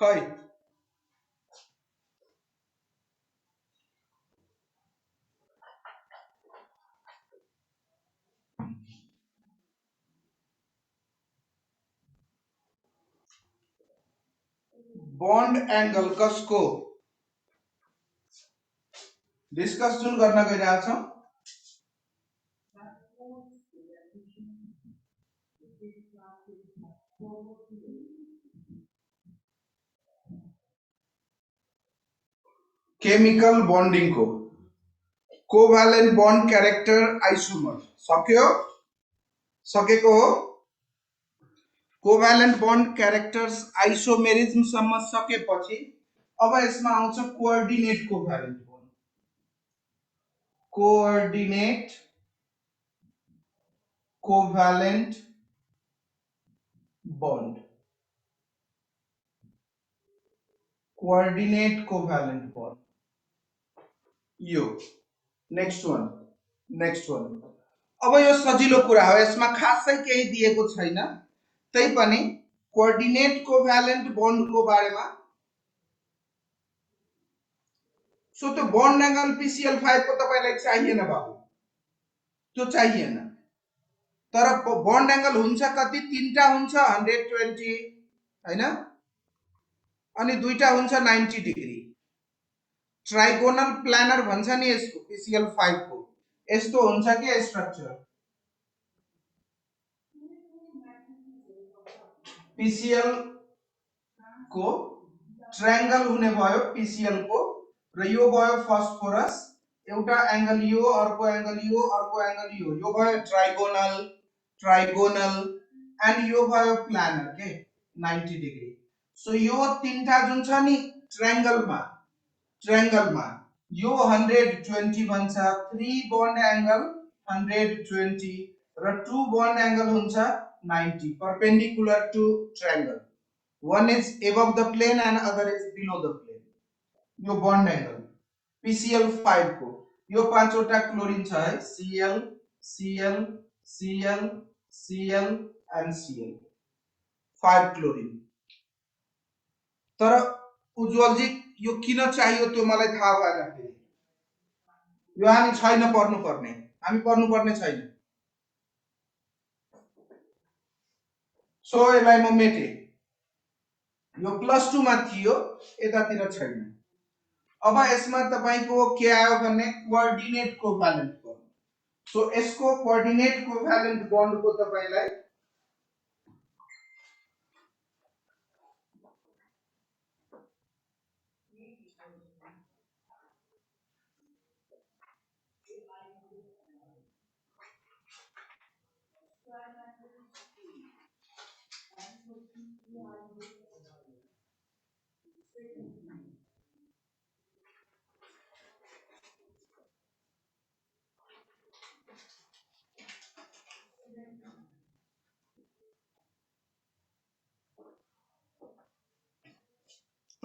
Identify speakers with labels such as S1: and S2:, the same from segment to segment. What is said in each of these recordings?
S1: खै bond angle कसको discuss जुन गर्न गइरहेको छौं केमिकल बॉन्डिंग को कोभ्यालेन्ट बॉन्ड क्यारेक्टर आइसोमर सक्यो सकेको हो कोभ्यालेन्ट बॉन्ड क्यारेक्टर्स आइसोमेरिज्म सम्म सकेपछि अब यसमा आउँछ coordinate covalent bond coordinate covalent bond coordinate covalent bond यो नेक्स्ट वान अब यो सजिलो कुरा हो यसमा खासै केही दिएको छैन तैपनि कोअर्डिनेट कोभ्यालेन्ट बॉन्ड को बारेमा सो त्यो बॉन्ड एंगल PCl5 को तपाईलाई चाहिएन बाबु त्यो चाहिएन तर बॉन्ड एंगल हुन्छ कति तीनटा हुन्छ 120 हैन अनि दुईटा हुन्छ 90 डिग्री ट्राइगोनल प्लानर भन्छ नि यसको PCl5 को यस्तो हुन्छ के स्ट्रक्चर PCl को ट्रायंगल हुने भयो PCl को र यो भयो फस्फोरस एउटा एंगल यो अर्को एंगल यो अर्को एंगल यो भयो ट्राइगोनल एन्ड यो भयो प्लानर के 90 डिग्री सो यो तीनटा जुन छ नि ट्रायंगल मा यो 120 भन्छ 3 बॉन्ड एंगल 120 र 2 बॉन्ड एंगल हुन्छ 90 perpendicular to triangle one is above the plane and other is below the plane यो बॉन्ड एंगल PCl5 को यो पाँचवटा क्लोरिन छ है Cl Cl Cl Cl and Cl 5 chlorine तर उज्जवल जी यो किन चाहियो त्यो मलाई थाहा भएन फेरि यो हामी छैन पढ्नुपर्ने हामी पढ्नुपर्ने छैन सो यसलाई म मेटे यो +2 मा थियो यतातिर छैन अब यसमा तपाईको के आयो भने कोअर्डिनेट कोभ्यालेन्ट बॉन्ड सो यसको कोअर्डिनेट कोभ्यालेन्ट बॉन्ड को तपाईलाई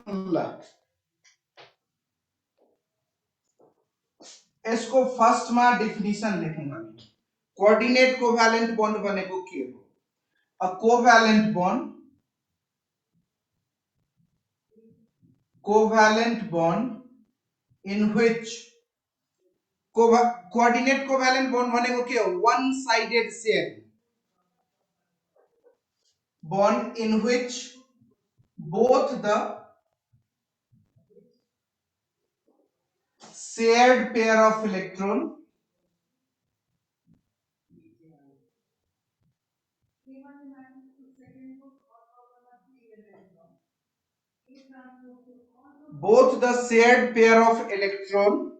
S1: ल यसको फर्स्ट मा डेफिनेसन लेखौं हामी कोअर्डिनेट कोभ्यालेन्ट बॉन्ड भनेको के हो a covalent bond in which coordinate covalent bond भनेको के हो one sided shared bond in which both the shared pair of electron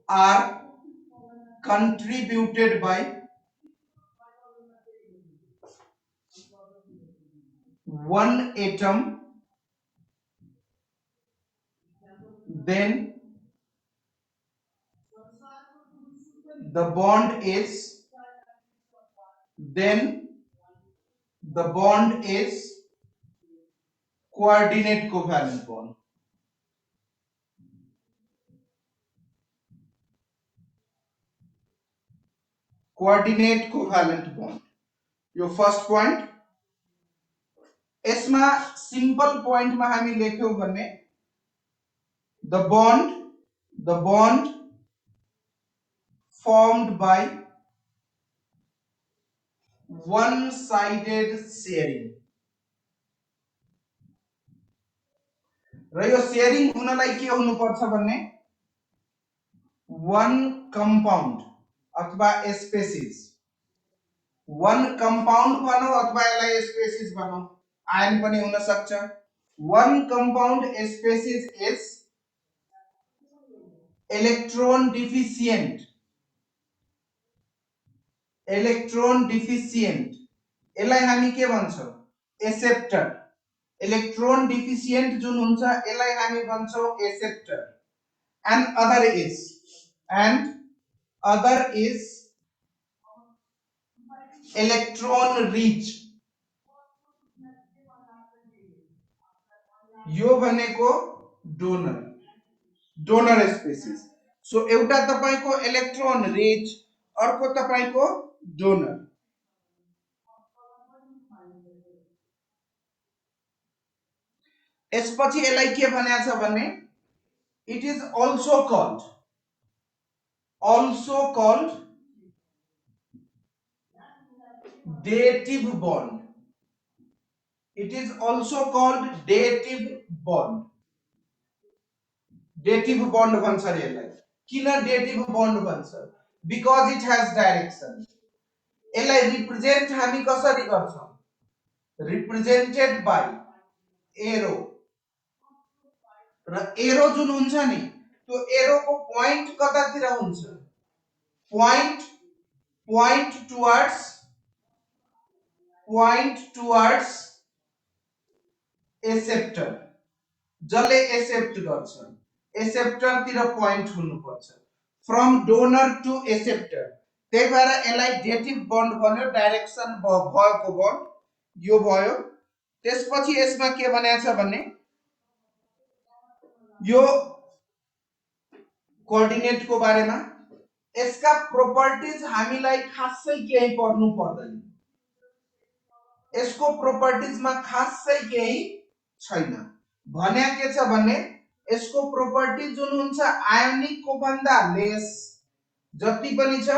S1: are contributed by one atom then the bond is coordinate covalent bond यो first point. यसमा simple पोइन्टमा हामी लेख्यौं भने the bond formed by one-sided sharing। र यो sharing हुनलाई के हुनुपर्छ भन्ने वन कम्पाउन्ड अथवा स्पेसिस, वन कम्पाउन्ड भनौं अथवा यसलाई स्पेसिस भनौं, आयन पनि हुन सक्छ। One compound species is electron deficient, electron deficient, यसलाई हामी के भन्छौं एक्सेप्टर। इलेक्ट्रोन डिफिसिएन्ट जुन हुन्छ यसलाई हामी भन्छौं acceptor. And other is electron rich, यो भनेको डोनर स्पेसिस। सो एउटा तपाईको इलेक्ट्रोन रिच, अर्को तपाईको डोनर। यसपछि यसलाई के भनेको छ भने it is also called dative bond। It is also called dative bond। dative bond भन्छ रे यसलाई। किन dative bond भन्छ? Because it has direction। यसलाई रिप्रेजेन्ट हामी कसरी गर्छौं? Represented by arrow. र एरो जुन हुन्छ नि त्यो एरोको पोइन्ट कतातिर हुन्छ? पोइन्ट टुवर्ड्स एक्सेप्टर, जसले एक्सेप्ट गर्छ एक्सेप्टर तिर पोइन्ट हुनुपर्छ। फ्रम डोनर टु एक्सेप्टर, त्यही भएर यसलाई डेटिभ बन्ड भन्यो, डाइरेक्सन भएको बन्ड यो भयो। त्यसपछि यसमा के भनेको छ भने यो कोअर्डिनेट को बारेमा, यसका प्रोपर्टिज हामीलाई खासै केही पढ्नु पर्दैन। यसको प्रोपर्टिज मा खासै केही छैन। भने के छ भने यसको प्रोपर्टिज जुन हुन्छ आयोनिक को भन्दा लेस, जति पनि छ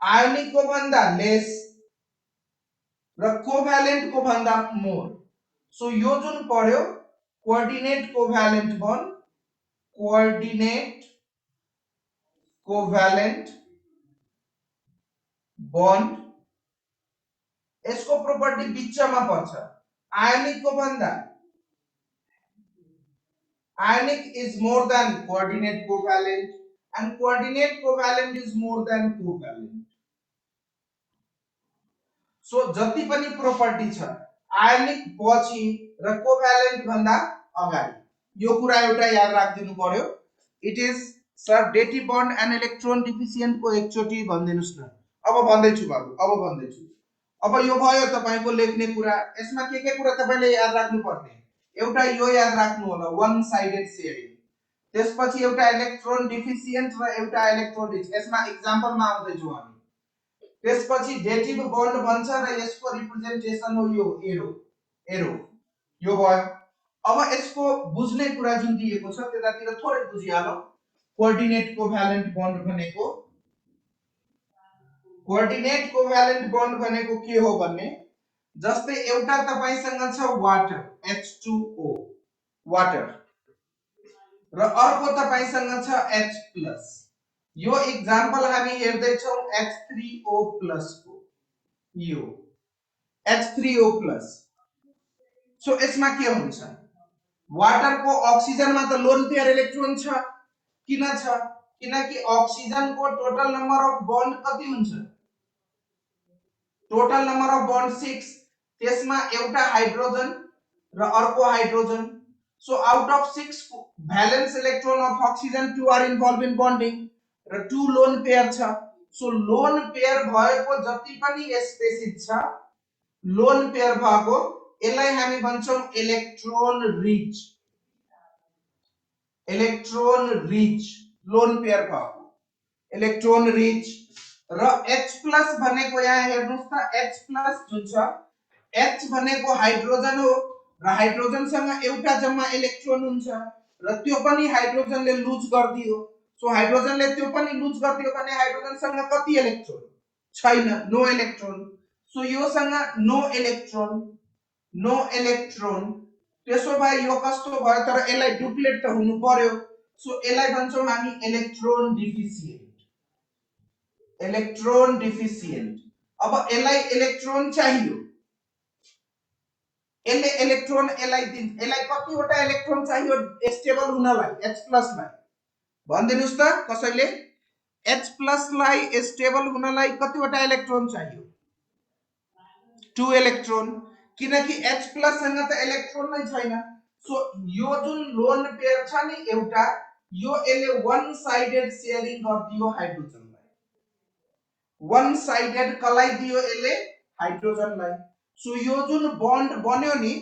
S1: आयोनिक को भन्दा लेस र कोभ्यालेन्ट को भन्दा मोर। सो यो जुन पढ्यो coordinate covalent bond, coordinate covalent bond, यसको प्रोपर्टी बिचमा पर्छ आयोनिक को भन्दा। Ionic is more than coordinate covalent and coordinate covalent is more than covalent। So जति पनि प्रोपर्टी छ आयोनिक पछि र कोभ्यालेन्ट भन्दा अगाडि, यो कुरा एउटा याद राखिदिनु पर्यो। It is sir dative bond and electron deficient को एकचोटी भन्दिनुस् न। अब भन्दैछु बाबु, अब भन्दैछु। अब यो भयो तपाईको लेख्ने कुरा। यसमा के कुरा तपाईले याद राख्नु पर्ने? एउटा यो याद राख्नु होला वन साइडेड शेयरिङ। त्यसपछि एउटा इलेक्ट्रोन डिफिसिएन्ट र एउटा इलेक्ट्रोन रिच। यसमा एक्जाम्पल मा आउँदै छु हामी। त्यसपछि डेटिभ बन्ड भन्छ र यसको रिप्रेजेन्टेसन हो यो एरो यो भयो। अब यसको बुझ्ने कुरा जुन दिएको छ त्यतातिर थोरै बुझिहालौ। कोअर्डिनेट कोभ्यालेन्ट बन्ड भनेको, कोअर्डिनेट कोभ्यालेन्ट बन्ड भनेको के हो भन्ने, जस्तै एउटा तपाईसँग छ वाटर H2O वाटर र अर्को तपाईसँग छ H+। यो एक्जाम्पल हामी हेर्दै छौ H3O+ को, यो H3O+। सो यसमा के हुन्छ? वाटर को ऑक्सीजन मा त लोन पेयर इलेक्ट्रोन छ। किन छ? किनकि ऑक्सीजन को टोटल नम्बर अफ बन्ड कति हुन्छ? Total number of bond 6। त्यसमा एउटा हाइड्रोजन र अर्को hydrogen. So out of 6 valence electron of oxygen 2 are involve in bonding र 2 लोन पेयर छ। सो लोन पेयर भएको जति पनि स्पेसिस छ, लोन पेयर भएको यसलाई हामी भन्छौं electron rich. Electron rich lone pair भएको इलेक्ट्रोन रिच र H+ भनेको यहाँ हेर्नुस् त H+ जुन छ H भनेको हाइड्रोजन हो र हाइड्रोजनसँग एउटा जम्मा इलेक्ट्रोन हुन्छ र त्यो पनि हाइड्रोजनले लुज गर्दियो। सो हाइड्रोजनले त्यो पनि लुज गर्दियो भने हाइड्रोजनसँग कति इलेक्ट्रोन छैन, नो इलेक्ट्रोन। सो योसँग नो इलेक्ट्रोन त्यसो भए यो कस्तो भयो, तर यसलाई डुप्लेट त हुनु पर्यो। सो यसलाई भन्छौं हामी इलेक्ट्रोन डिफिसिएन्ट। अब यसलाई इलेक्ट्रोन चाहियो, यसले इलेक्ट्रोन यसलाई दिन्छ। यसलाई कतिवटा इलेक्ट्रोन चाहियो स्टेबल हुनलाई H+ लाई भनिदिनुस् त कसैले। H+ लाई स्टेबल हुनलाई कतिवटा इलेक्ट्रोन चाहियो? 2 इलेक्ट्रोन, किनकि H+ सँग त इलेक्ट्रोन नै छैन। सो यो जुन लोन पेयर छ नि एउटा, यो यसले वन साइडेड शेयरिङ गर्दियो हाइड्रोजनलाई। वन साइडेड कलाई दियो यसले हाइड्रोजनलाई। सो यो जुन बन्ड बन्यो नि,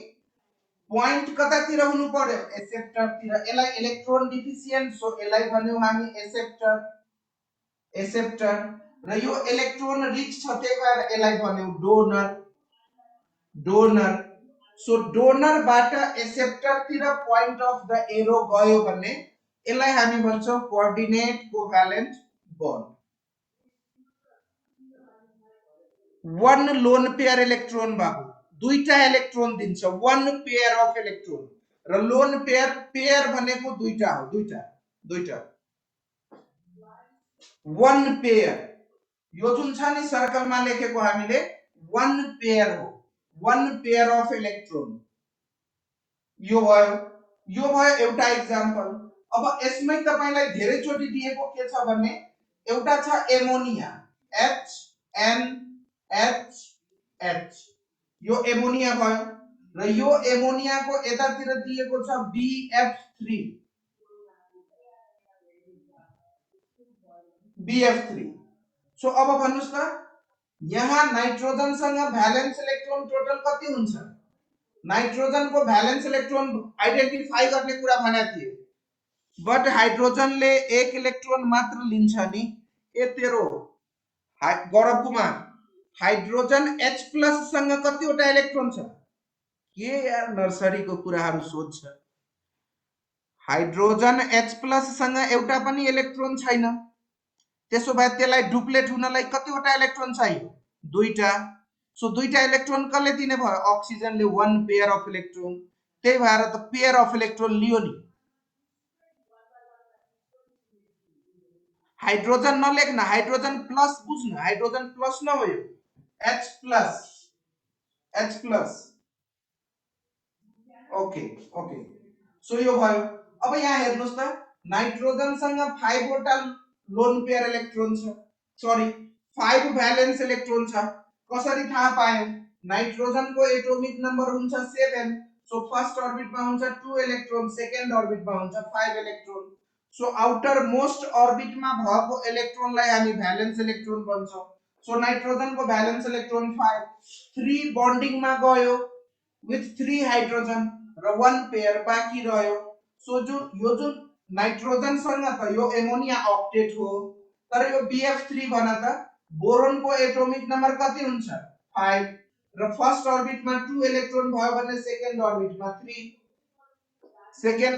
S1: पोइन्ट कतातिर हुनु पर्यो? एसेप्टर तिर। यसलाई इलेक्ट्रोन डिफिसिएन्ट, सो यसलाई भन्यौ हामी एसेप्टर। र यो इलेक्ट्रोन रिच छ, त्यही भएर यसलाई भन्यौ डोनर। सो डोनर बाट एसेप्टर तिर पोइन्ट अफ द एरो गयो भने यसलाई हामी भन्छौं कोअर्डिनेट कोभ्यालेन्ट बन्ड। वन लोन पेयर इलेक्ट्रोन बाबु दुईटा इलेक्ट्रोन दिन्छ, वन पेयर अफ इलेक्ट्रोन। र लोन पेयर भनेको दुईटा हो, दुईटा वन पेयर। यो जुन छ नि सर्कलमा लेखेको हामीले वन पेयर हो, वन पेयर अफ इलेक्ट्रोन। यो भयो एउटा एक्जाम्पल। अब यसमै तपाईलाई धेरै चोटी दिएको के छ भने एउटा छ एमोनिया HNH, यो एमोनिया भयो। र यो एमोनियाको यतातिर दिएको छ BF3। सो अब भन्नुस् त यहाँ नाइट्रोजन सँग भ्यालेन्स इलेक्ट्रोन टोटल कति हुन्छ? नाइट्रोजन को भ्यालेन्स इलेक्ट्रोन आइडेन्टिफाई गर्ने कुरा भनेको थिए, बट हाइड्रोजनले एक इलेक्ट्रोन मात्र लिन्छ नि। ए तेरो गौरव कुमार, हाइड्रोजन H+ सँग कतिवटा इलेक्ट्रोन छ? के यार नर्सरी को कुराहरु सोध्छ। हाइड्रोजन H+ सँग एउटा पनि इलेक्ट्रोन छैन। त्यसो भए त्यसलाई डुप्लेट हुनलाई कतिवटा इलेक्ट्रोन चाहियो? दुईटा। सो दुईटा इलेक्ट्रोन कसले दिने भयो? अक्सिजनले वन पेयर अफ इलेक्ट्रोन। त्यही भएर त पेयर अफ इलेक्ट्रोन लियो नि। हाइड्रोजन नलेख्न, हाइड्रोजन प्लस बुझ्न, हाइड्रोजन प्लस नभयो H+। ओके। सो यो भयो। अब यहाँ हेर्नुस् त नाइट्रोजन सँग 5 वटा लोन पेयर इलेक्ट्रोन छ, सरी 5 भ्यालेन्स इलेक्ट्रोन छ। कसरी थाहा पायौ? नाइट्रोजन को एटोमिक नम्बर हुन्छ 7। सो फर्स्ट अर्बिटमा हुन्छ 2 इलेक्ट्रोन, सेकेन्ड अर्बिटमा हुन्छ 5 इलेक्ट्रोन। सो आउटर मोस्ट अर्बिटमा भएको इलेक्ट्रोनलाई हामी भ्यालेन्स इलेक्ट्रोन भन्छौं। सो नाइट्रोजन को भ्यालेन्स इलेक्ट्रोन 5, 3 बन्डिङमा गयो विथ 3 हाइड्रोजन र 1 पेयर बाँकी रह्यो। सो यो जुन नाइट्रोजन सँग त यो एमोनिया ऑक्टेट हो, तर यो BF3 भन त बोरोन को एटोमिक नम्बर कति हुन्छ? 5 र फर्स्ट अर्बिटमा 2 इलेक्ट्रोन भयो भने सेकेन्ड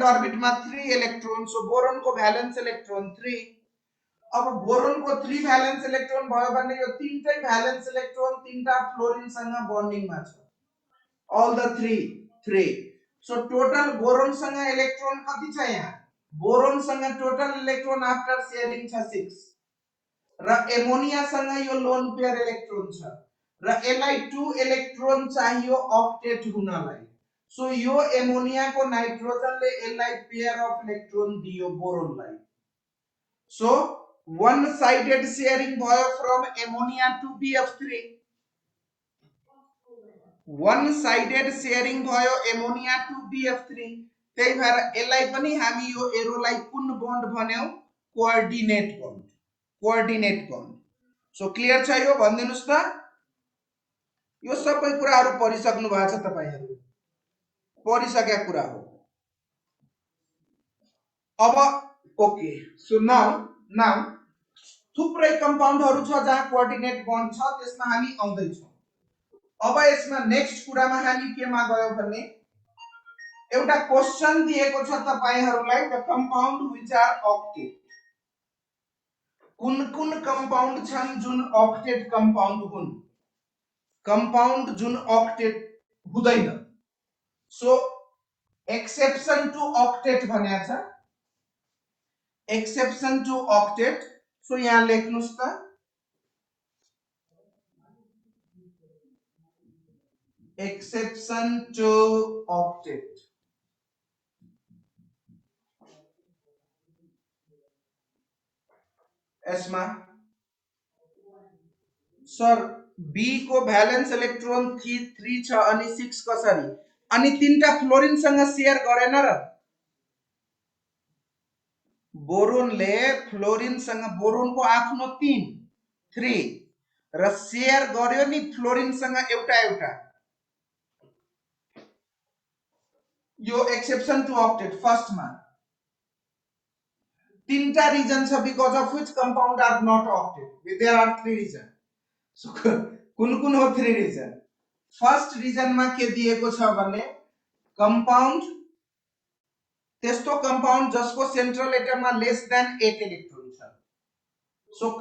S1: अर्बिटमा 3 इलेक्ट्रोन। सो बोरोन को भ्यालेन्स इलेक्ट्रोन 3। अब बोरोन को 3 भ्यालेन्स इलेक्ट्रोन भयो भने यो तीनटै भ्यालेन्स इलेक्ट्रोन तीनटा फ्लोरिन सँग बन्डिङमा छ, all the 3। So total boron सँग इलेक्ट्रोन कति छ यहाँ? बोरोन सँग टोटल इलेक्ट्रोन आफ्टर शेयरिङ छ 6 र एमोनिया सँग यो लोन पेयर इलेक्ट्रोन छ र यसलाई 2 इलेक्ट्रोन चाहियो ऑक्टेट हुनलाई। सो यो एमोनिया को नाइट्रोजनले यसलाई पेयर अफ इलेक्ट्रोन दियो बोरोनलाई। सो वन साइडेड शेयरिङ भयो from ammonia to BF3। One sided sharing भयो एमोनिया टु BF3। त्यही भएर यसलाई पनि हामी यो एरोलाई कुन बन्ड भन्यौ? Coordinate bond. सो क्लियर छ यो? भनिदिनुस् त। यो सबै कुराहरु पढिसक्नु भएको छ तपाईहरु, पढिसकेका कुरा हो। अब ओके, सो नाउ थुप्रै कम्पाउन्डहरु छ जहाँ कोअर्डिनेट बन्ड छ, त्यसमा हामी आउँदै छौं। अब यसमा नेक्स्ट कुरामा हामी केमा गयौ भने एउटा क्वेशन दिएको छ तपाईहरुलाई, the compound which are octet. कुन कुन कम्पाउन्ड छन् जुन ऑक्टेट कम्पाउन्ड हुन्, कम्पाउन्ड जुन ऑक्टेट हुँदैन। सो एक्सेप्शन टु ऑक्टेट भनेको छ, एक्सेप्शन टु ऑक्टेट। सो यहाँ लेख्नुस् त, एक्सेप्शन टु ऑक्टेट। यसमा सर बी को भ्यालेन्स इलेक्ट्रोन 3 छ अनि 6 कसरी, अनि तीनटा फ्लोरिन सँग शेयर गरेन र, बोरोनले फ्लोरिन सँग, बोरोनको आफ्नो 3 र शेयर गर्यो नि फ्लोरिन सँग एउटा एउटा। यो एक्सेप्शन टु ऑक्टेट फर्स्ट मा तीनटा रिजन छ because of which compound are not octet. There are 3 reason. So कुन कुन हो 3 रिजन? फर्स्ट रिजन मा के दिएको छ भने कंपाउंड, त्यस्तो कंपाउंड जसको सेंट्रल एटम मा लेस देन 8 इलेक्ट्रोन छ। So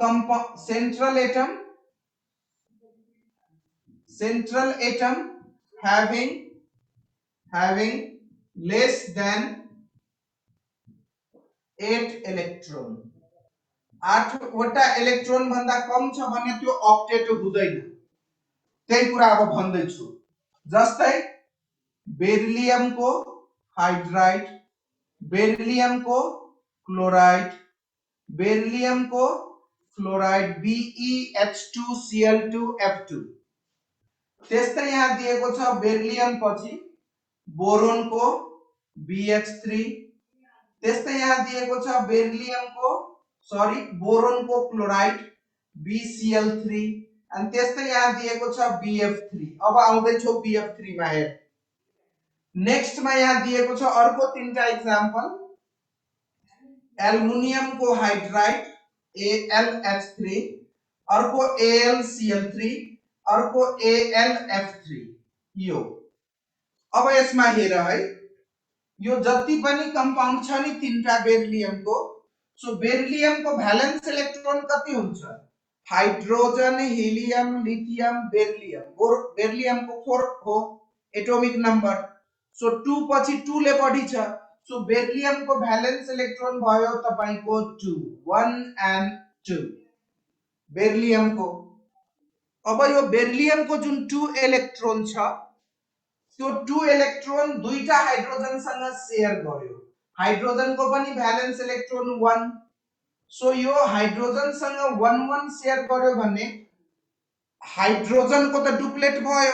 S1: central atom having less than 8 electron, 8 वटा इलेक्ट्रोन भन्दा कम छ भने त्यो ऑक्टेट हुँदैन। त्यही कुरा अब भन्दै छु। जस्तै बेरिलियम को हाइड्राइड, बेरिलियम को क्लोराइड, बेरिलियम को फ्लोराइड BeH2Cl2F2। त्यस्तै यहाँ दिएको छ बेरिलियम पछि बोरोन को BH3, त्यस्तै यहाँ दिएको छ बेरिलियम को बोरोन को क्लोराइड BCl3, अनि त्यस्तै यहाँ दिएको छ BF3। अब आउँदै छौ BF3 मा हेर। नेक्स्ट मा यहाँ दिएको छ अर्को तीनटा एक्जाम्पल, एल्युमिनियम को हाइड्राइड AlH3, अर्को AlCl3, अर्को AlF3। यो अब यसमा हेर है, यो जति पनि कंपाउंड छ नि तीनटा बेरिलियम को, सो बेरिलियम को भ्यालेन्स इलेक्ट्रोन कति हुन्छ? Hydrogen, helium, lithium, beryllium. Beryllium को 4 हो एटॉमिक नंबर। सो 2 पछि 2 ले बढी छ। सो बेरिलियम को भ्यालेन्स इलेक्ट्रोन भयो तपाईको 2, 1 and 2 बेरिलियम को। अब यो बेरिलियम को जुन 2 इलेक्ट्रोन छ, त्यो 2 इलेक्ट्रोन दुईटा हाइड्रोजन सँग शेयर गर्यो। हाइड्रोजन को पनि भ्यालेन्स इलेक्ट्रोन 1। सो यो हाइड्रोजन सँग 1 1 शेयर गर्यो भने हाइड्रोजन को त डुप्लेट भयो,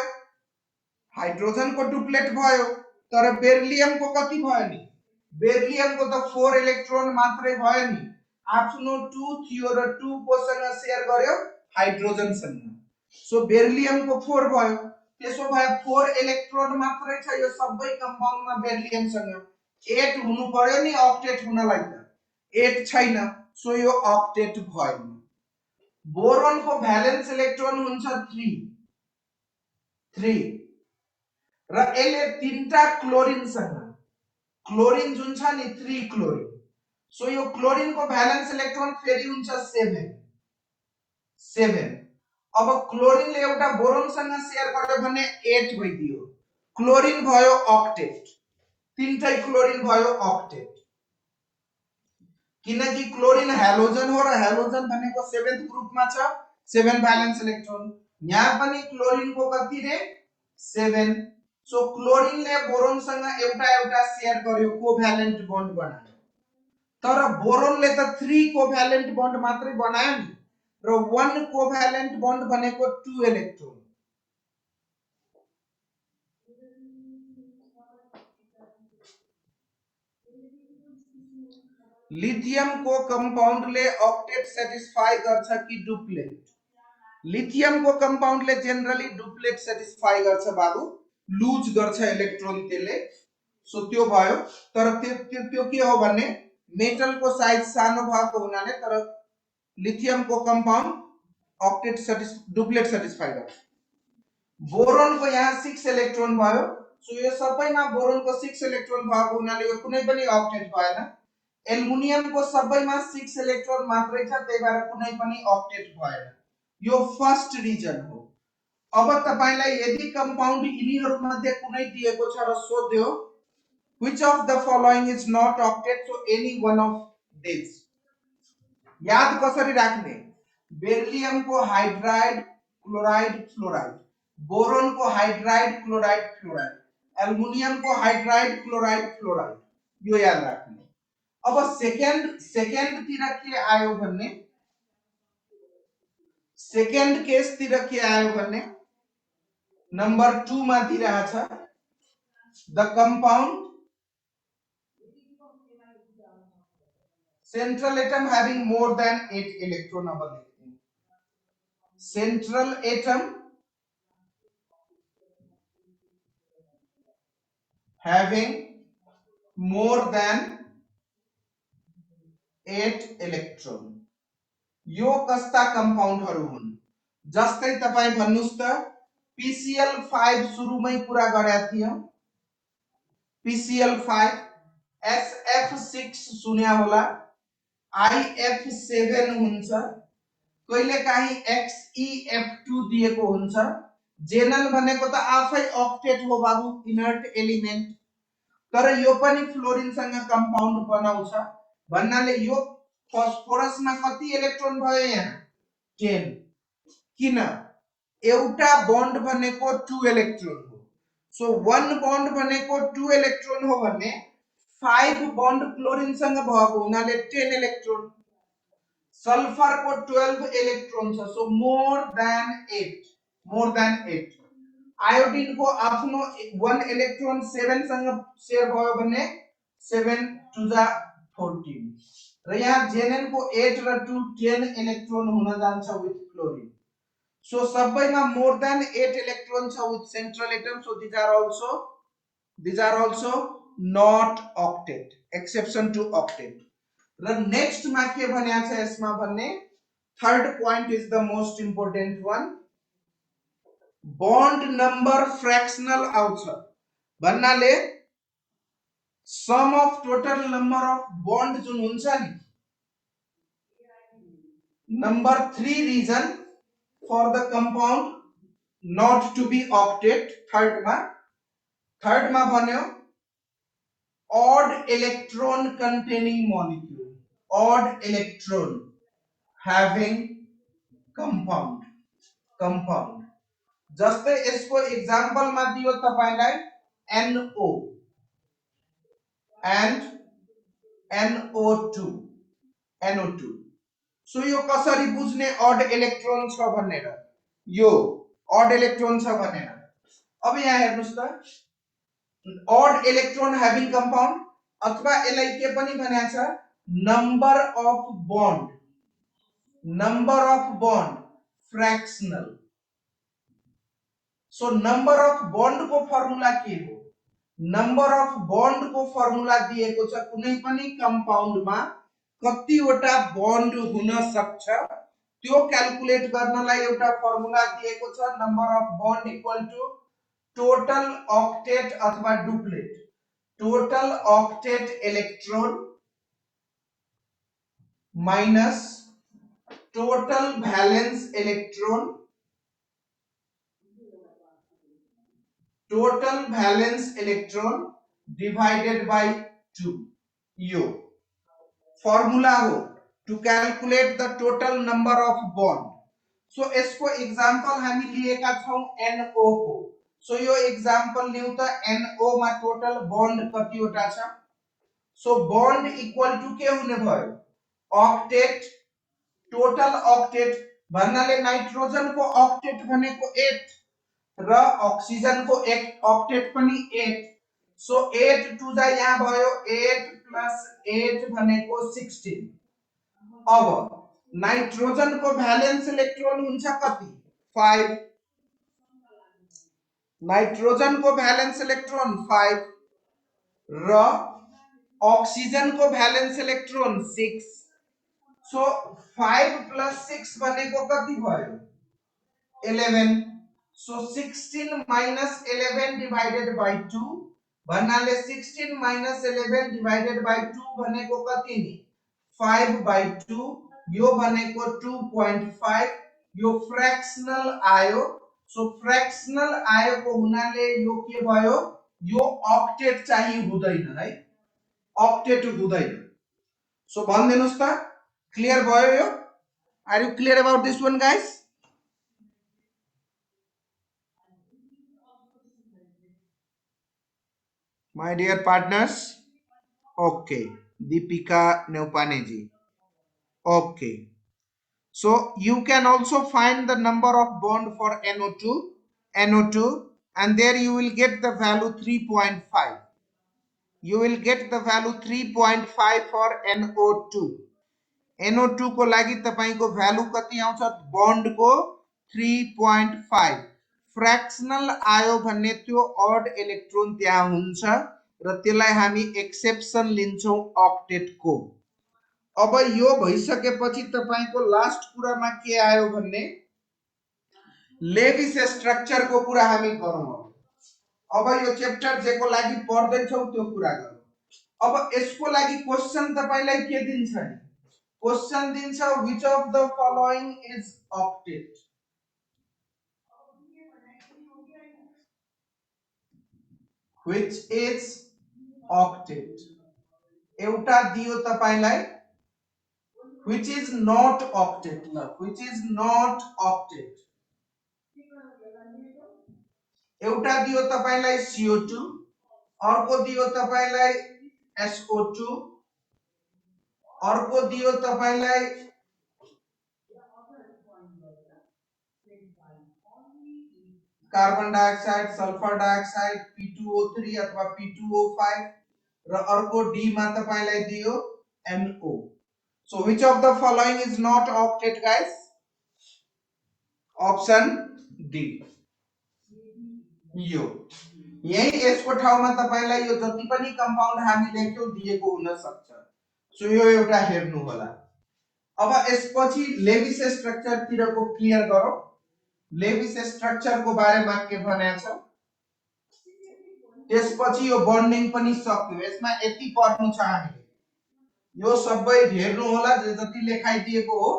S1: हाइड्रोजन को डुप्लेट भयो, तर बेरिलियम को कति भयो नि? बेरिलियम को त 4 इलेक्ट्रोन मात्रै भयो नि। आफ्नो 2 थियो र 2 को सँग शेयर गर्यो हाइड्रोजन सँग। सो बेरिलियम को 4 भयो। त्यसो भए 4 इलेक्ट्रोन मात्रै छ यो सबै कम्पाउन्डमा बेरिलियम सँग। 8 हुनु पर्यो नि ऑक्टेट हुनलाई त, 8 छैन। सो यो ऑक्टेट भएन। बोरोन को भ्यालेन्स इलेक्ट्रोन हुन्छ 3 र यसले तीनटा क्लोरिन सँग, क्लोरिन जुन छ नि 3 क्लोरिन, सो यो क्लोरिन को भ्यालेन्स इलेक्ट्रोन फेरि हुन्छ 7। अब क्लोरिन ले एउटा बोरोन सँग शेयर गर्यो भने 8 भइदियो, क्लोरिन भयो ऑक्टेट। तीनटै क्लोरिन भयो ऑक्टेट, किनकि क्लोरिन हेलोजन हो र हेलोजन भनेको 7th ग्रुपमा छ, 7 भ्यालेन्स इलेक्ट्रोन। यहाँ पनि क्लोरिन को कति रे? 7। सो क्लोरिन ले बोरोन सँग एउटा एउटा शेयर गर्यो, कोभ्यालेन्ट बन्ड बनायो। तर बोरोन ले त 3 कोभ्यालेन्ट बन्ड मात्रै बनायो नि, र 1 कोभ्यालेन्ट बन्ड भनेको 2 इलेक्ट्रोन। लिथियम को कंपाउंडले ऑक्टेट सेटिस्फाई गर्छ कि डुप्लेट? लिथियम को कंपाउंडले जनरली डुप्लेट सेटिस्फाई गर्छ बाबु, लुज गर्छ इलेक्ट्रोन त्यसले। सो त्यो भयो। तर त्यो के हो भने मेटल को साइज सानो भएको हुनाले तर लिथियम को कंपाउंड ऑक्टेट डुप्लेट सेटिस्फाई गर्छ। बोरोन को यहाँ 6 इलेक्ट्रोन भयो। सो यो सबैमा बोरोन को 6 इलेक्ट्रोन भएको हुनाले यो कुनै पनि ऑक्टेट भएन। एल्युमिनियम को सबैमा 6 इलेक्ट्रोन मात्रै छ, त्यही भएर कुनै पनि ऑक्टेट भएन। यो फर्स्ट रिजन हो। अब तपाईलाई यदि कंपाउंड यिनीहरु मध्ये कुनै दिएको छ र सोध्यो which of the following is not octet, so any one of these। याद कसरी राख्ने? बेरिलियम को हाइड्राइड क्लोराइड फ्लोराइड, बोरोन को हाइड्राइड क्लोराइड फ्लोराइड, एल्युमिनियम को हाइड्राइड क्लोराइड फ्लोराइड, यो याद राख्ने। अब सेकेन्ड तिर के आयो भन्ने, सेकेन्ड केस तिर के आयो भन्ने नंबर 2 मा दिइरहेछ the compound central atom having more than 8 electron। अब लेख्ने central atom having more than 8 electron, यो कस्ता कंपाउंडहरु हुन्? जस्तै तपाई भन्नुस् त PCl5 सुरुमै कुरा गरेका थियौ। PCl5, SF6 सुन्या होला, IF7 हुन्छ, कहिलेकाहीँ XeF2 दिएको हुन्छ। जेनन भनेको त आफै ऑक्टेट हो बाबु, इनर्ट एलिमेन्ट, तर यो पनि फ्लोरिन सँग कंपाउंड बनाउँछ भन्नाले यो फस्फोरसमा कति इलेक्ट्रोन भयो यहाँ? 10। किन? एउटा बन्ड भनेको 2 इलेक्ट्रोन हो। सो 1 बन्ड भनेको 2 इलेक्ट्रोन हो भने 5 बन्ड क्लोरिन सँग भएको हुनाले 10 इलेक्ट्रोन। सल्फर को 12 इलेक्ट्रोन छ, so more than 8, more than 8। Iodine को आफ्नो 1 इलेक्ट्रोन 7 सँग शेयर भयो भने 7 2 जा 14 र यहाँ जेएनएन को 8 र 2 10 इलेक्ट्रोन हुन जान्छ विथ क्लोरिन। सो सबैमा मोर देन 8 इलेक्ट्रोन छ with central atom, so these are also not octet, exception to octet। र नेक्स्ट मा के भन्या छ यसमा भन्ने third point is the most important one, bond number fractional आउँछ भन्नाले sum of total number of bond जुन हुन्छ नि, number 3 reason for the compound not to be octet. Third मा भन्यो odd electron containing molecule, odd electron having compound। जस्तै यसको example मा दियो तपाईलाई NO and NO2। सो यो कसरी बुझ्ने odd electron छ भनेर? यो odd electron छ भनेर। अब यहाँ हेर्नुस् त, odd electron having compound अथवा यसलाई के पनि भनिन्छ number of bond fractional. So number of bond को फर्मुला के हो? नंबर अफ बॉन्ड को फर्मुला दिएको छ कुनै पनि कंपाउंड मा कतिवटा बॉन्ड हुन सक्छ त्यो क्याल्कुलेट गर्नलाई एउटा फर्मुला दिएको छ, number of bond equal to total octet अथवा duplet, total octet electron minus total valence electron, total valence electron divided by 2। यो फॉर्मूला हो to calculate the total number of bond. So इसको example हामी लिएका छौं NO को। So यो example लिउ त NO मा टोटल बॉन्ड कतिवटा छ? सो बॉन्ड इक्वल टू के हुने भयो? ऑक्टेट, टोटल ऑक्टेट भन्नाले नाइट्रोजन को ऑक्टेट भनेको 8 र ऑक्सीजन को ऑक्टेट पनि 8। सो 8 2 जा यहाँ भयो 8 प्लस 8 भनेको 16। अब नाइट्रोजन को वैलेंस इलेक्ट्रॉन हुन्छ कति? 5। नाइट्रोजन को वैलेंस इलेक्ट्रॉन 5 र ऑक्सीजन को वैलेंस इलेक्ट्रॉन 6। सो 5 + 6 भनेको कति भयो 11 सो 16 - 11 डिवाइडेड बाइ 2 भन्नाले 16 - 11 डिवाइडेड बाइ 2 भनेको कति नि 5/2 यो भनेको 2.5 यो फ्र्याक्सनल आयो सो फ्र्याक्सनल आएको हुनाले यो के भयो यो ऑक्टेट चाहिँ हुँदैन है ऑक्टेट हुँदैन सो भन्दिनुस् त क्लियर भयो यो are you clear about this one guys my dear partners okay Deepika Neupaneji okay so you can also find the number of bond for NO2 and there you will get the value 3.5 you will get the value 3.5 for NO2 NO2 को लागि तपाईको value कति आउँछ bond को 3.5 फ्र्याक्सनल आयो भन्ने त्यो odd electron त्यहाँ हुन्छ र त्यसलाई हामी एक्सेप्सन लिन्छौं ऑक्टेट को अब यो भइसकेपछि तपाईको लास्ट कुरामा के आयो भन्ने लेविस स्ट्रक्चर को कुरा हामी गरौँ अब यो चैप्टर जेको लागि पढ्दै छौ त्यो कुरा गरौँ अब यसको लागि क्वेशन तपाईलाई के दिन्छ नि क्वेशन दिन्छ which of the following is octet which is octet एउटा दियो तपाईलाई which is not octet which is not octet एउटा दियो तपाईलाई CO2 अर्को दियो तपाईलाई SO2 अर्को दियो तपाईलाई carbon dioxide sulphur dioxide P2O3 अथवा P2O5 र अर्को डी मा तपाईलाई दियो NO so which of the following is not octet guys option D यो यही यसको ठाउँमा तपाईलाई यो जति पनि कम्पाउन्ड हामी लेख्यौ दिएको हुन सक्छ सो यो एउटा हेर्नु होला अब यसपछि लेविस स्ट्रक्चर तिरको क्लियर गरौ लेविस स्ट्रक्चर को बारेमा के भनेको छ त्यसपछि यो बन्डिङ पनि सक्यो यसमा यति पढ्नु छ हामीले यो सबै हेर्नु होला जे जति लेखाइदिएको हो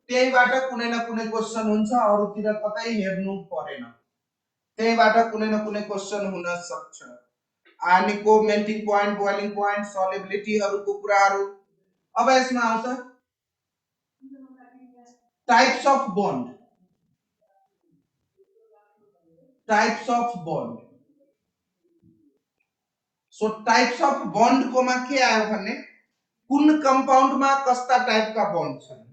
S1: त्यहीबाट कुनै न कुनै क्वेशन हुन्छ अरुतिर कतै हेर्नु परेन त्यहीबाट कुनै न कुनै क्वेशन हुन सक्छ आयनिकको melting point boiling point solubility हरुको कुराहरु अब यसमा आउँछ types of bond so types of bond कोमा के आयो भने कुन कंपाउंड मा कस्ता टाइप का बन्ड छन्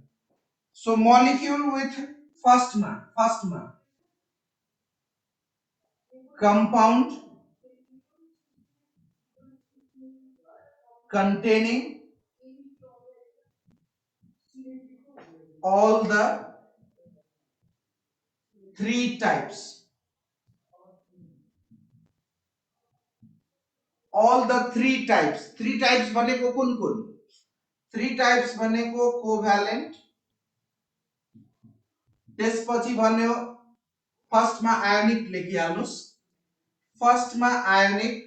S1: सो मॉलिक्यूल विथ फर्स्ट मा compound containing all the three types three types भनेको कुन कुन three types भनेको कोभ्यालेन्ट त्यसपछि भन्यो फर्स्ट मा आयोनिक लेखिहाल्नुस् फर्स्ट मा ionic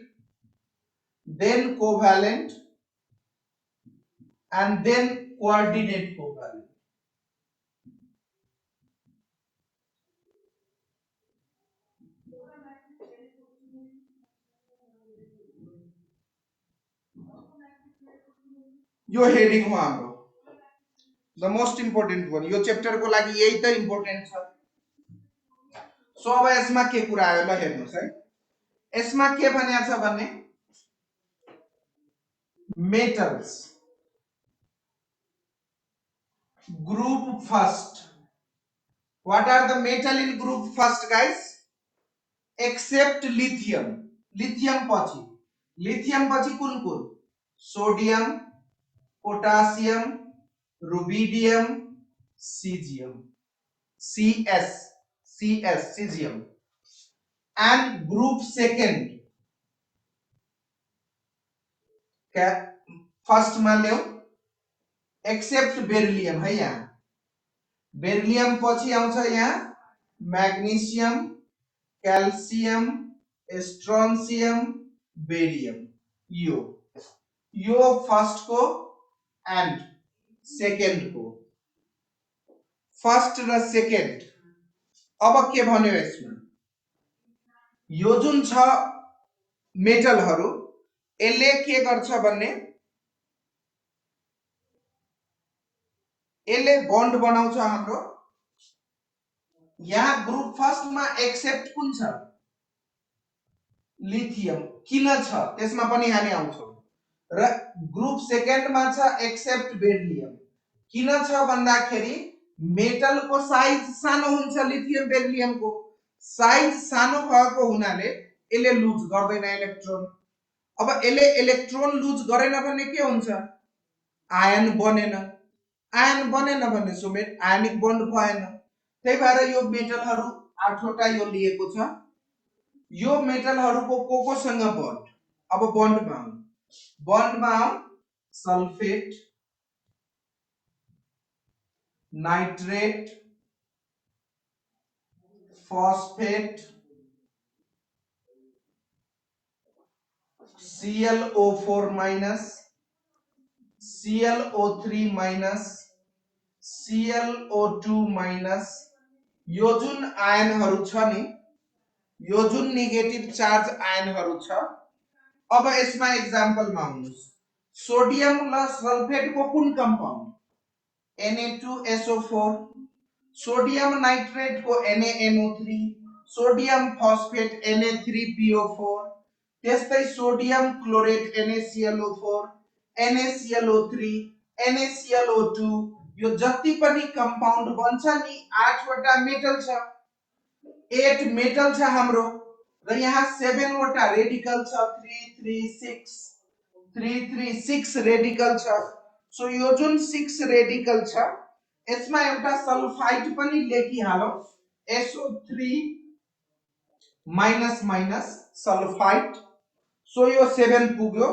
S1: then covalent and then coordinate covalent यो हेडिङ हो हाम्रो द मोस्ट इम्पोर्टेन्ट वन यो चैप्टर को लागि यही त इम्पोर्टेन्ट छ सो अब यसमा के कुरा आयो ल हेर्नुस् है यसमा के भनिया छ भन्ने metals group first what are the metal in group first guys except lithium lithium पछि कुन कुन sodium potassium rubidium cesium cesium and group second क्या फर्स्ट मा ल्याउ एक्सेप्ट बेरिलियम है यहाँ बेरिलियम पछि आउँछ यहाँ मैग्नीशियम क्याल्सियम स्ट्रोन्सियम बेरियम यो फर्स्ट को एंड सेकेंड को फर्स्ट र सेकेंड अब के भन्यो यसमा यो जुन छ मेटलहरु यसले के गर्छ भन्ने यसले बन्ड बनाउँछ हाम्रो यहाँ ग्रुप फर्स्ट मा एक्सेप्ट कुन छ लिथियम किन छ त्यसमा पनि हामी आउँछौं र ग्रुप सेकेन्ड मा छ एक्सेप्ट बेरिलियम किन छ भन्दाखेरि मेटल को साइज सानो हुन्छ लिथियम बेरिलियम को साइज सानो भएको हुनाले यसले लुज गर्दैन इलेक्ट्रोन अब यसले इलेक्ट्रोन लुज गरेन भने के हुन्छ आयन बनेन आयन बनेन भने सुमेट आयनिक बन्ड भएन त्यही भएर यो मेटलहरु आठवटा यो लिएको छ यो मेटलहरुको कोसँग बन्ड अब बन्डमा sulphate nitrate phosphate ClO4 minus ClO3 minus ClO2 minus यो जुन आयनहरु छ नि यो जुन नेगेटिभ चार्ज आयनहरु छ अब यसमा एक्जाम्पल मा आउनुस् सोडियम र सल्फेट को कुन कम्पाउन्ड Na2SO4 सोडियम नाइट्रेट को NaNO3 सोडियम फॉस्फेट Na3PO4 त्यस्तै sodium chlorate NaClO4 NaClO3 NaClO2 यो जति पनि कम्पाउन्ड बन्छ नि 8 वटा मेटल छ 8 मेटल छ हाम्रो र यहाँ 7 वटा रेडिकल छ 336 रेडिकल छ सो यो जुन 6 रेडिकल छ यसमा एउटा सल्फाइड पनि लेखिहालौ SO3 minus minus sulphide so यो 7 पुग्यो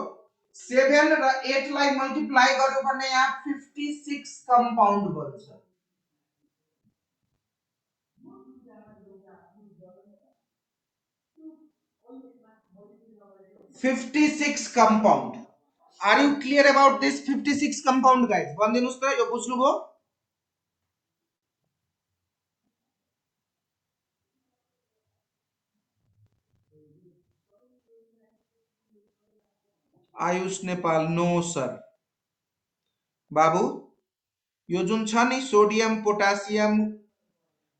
S1: 7 र 8 लाई मल्टिप्लाई गर्यो भने यहाँ 56 कम्पाउन्ड बन्छ 56 compound. Are you clear about this 56 compound guys? भनिदिनुस् त यो बुझ्नुभयो आयुष नेपाल नो सर बाबु यो जुन छ नि सोडियम पोटासियम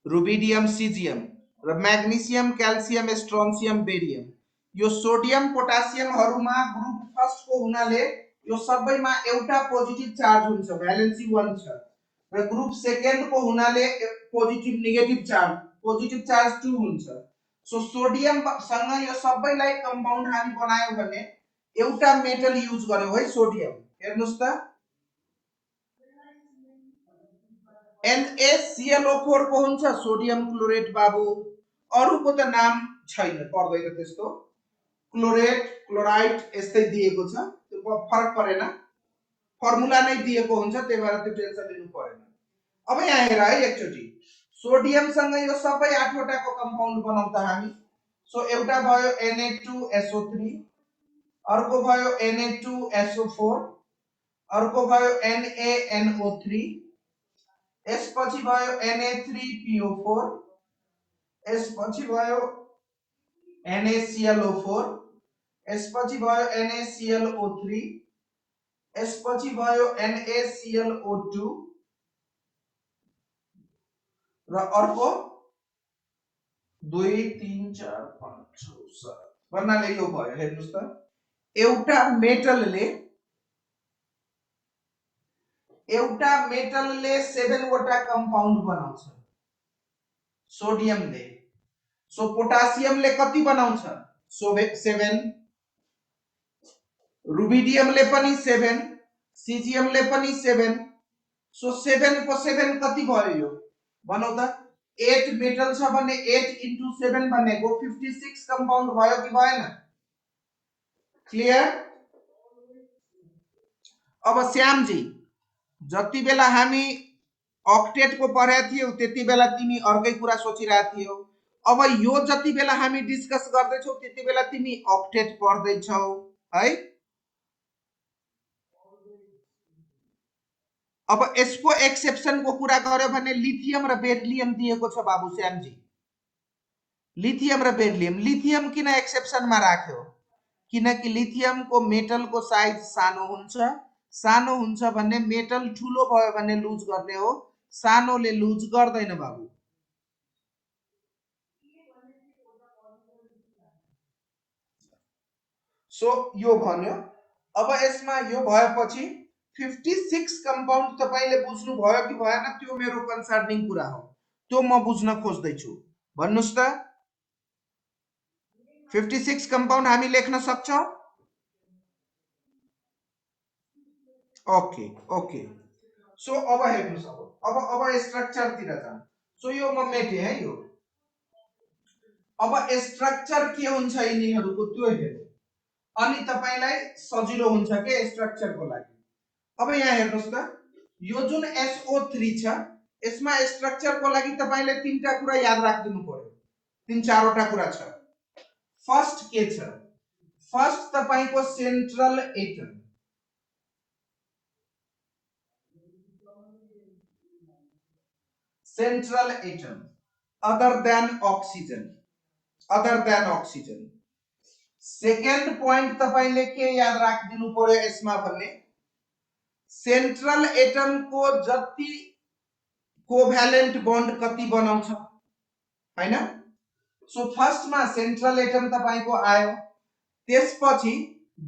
S1: रुबिडियम सिजियम र मैग्नीशियम क्याल्सियम स्ट्रोन्सियम बेरियम यो सोडियम पोटासियम हरुमा ग्रुप फर्स्ट को हुनाले यो सबैमा एउटा पोजिटिभ चार्ज हुन्छ भ्यालेन्सी 1 छ र ग्रुप सेकेन्ड को हुनाले पोजिटिभ नेगेटिभ चार्ज 2 हुन्छ सो सोडियम सँग यो सबैलाई कम्पाउन्ड हामी बनायौ भने एउटा मेटल युज गर्यो है सोडियम हेर्नुस् त NaClO4 को हुन्छ सोडियम क्लोरेट बाबु अरुको त नाम छैन पर्दैन त्यस्तो क्लोरेट क्लोराइड यस्तै दिएको छ त्यो फरक परेन फर्मुला नै दिएको हुन्छ त्यही भएर त्यो टेन्सन लिनु पर्दैन अब यहाँ हेर है एकचोटी सोडियम सँग यो सबै 8 वटाको कम्पाउन्ड बनाउँ त हामी सो एउटा भयो Na2SO3 अर्को भयो Na2SO4 अर्को भयो NaNO3 यसपछि भयो Na3PO4 यसपछि भयो NaClO4 यसपछि भयो NaClO3 यसपछि भयो NaClO2 र अर्को 2 3 4 5 6 7 भन्नाले यो भयो हेर्नुस् त एउटा मेटलले 7 वटा कम्पाउन्ड बनाउँछ सोडियमले सो पोटासियमले कति बनाउँछ 7 रुबिडियमले पनि 7 सिजियमले पनि 7 सो 7 को 7 कति भयो यो भनौ त 8 मेटल छ भने 8 into 7 भनेको 56 कम्पाउन्ड भयो कि भएन क्लियर अब श्याम जी जति बेला हामी अक्टेट को पढेका थियौ त्यति बेला तिमी अर्कै कुरा सोचिरहेका थियौ। अब यो जति बेला हामी डिस्कस गर्दैछौ त्यति बेला तिमी अक्टेट पढ्दैछौ है। अब यसको एक्सेप्सन को कुरा गर्यो भने लिथियम र बेरिलियम दिएको छ बाबु श्यामजी। लिथियम र बेरिलियम, लिथियम किन एक्सेप्सनमा राख्यो? किनकि लिथियम को मेटल को साइज सानो हुन्छ। सानो हुन्छ भने मेटल ठुलो भयो भने लुज गर्ने हो, सानोले लुज गर्दैन बाबु। सो यो भन्यो। अब यसमा यो भएपछि 56 कम्पाउन्ड तपाईले बुझ्नु भयो कि भएन त्यो मेरो कन्सर्निङ कुरा हो, त्यो म बुझ्न खोज्दै छु। भन्नुस् त 56 कम्पाउन्ड हामी लेख्न सक्छौं? Okay okay. सो अब हेर्नुस्, अब स्ट्रक्चर तिर जाउँ। सो यो म मेटे है यो। अब स्ट्रक्चर के हुन्छ यिनीहरुको त्यो हेर्नु, अनि तपाईलाई सजिलो हुन्छ के स्ट्रक्चर को लागि। अब यहाँ हेर्नुस् त, यो जुन SO3 छ यसमा स्ट्रक्चर को लागि तपाईले तीनटा कुरा याद राखिदिनु पर्यो। तीन चारवटा कुरा छ। फर्स्ट के छ? फर्स्ट तपाईको central atom. Central atom other than oxygen, other than oxygen. Second point तपाईले के याद राखिदिनु पर्यो यसमा भन्ने, सेन्ट्रल एटम को जति कोभ्यालेन्ट बन्ड कति बनाउँछ हैन। सो फर्स्ट मा सेन्ट्रल एटम तपाईको आयो, त्यसपछि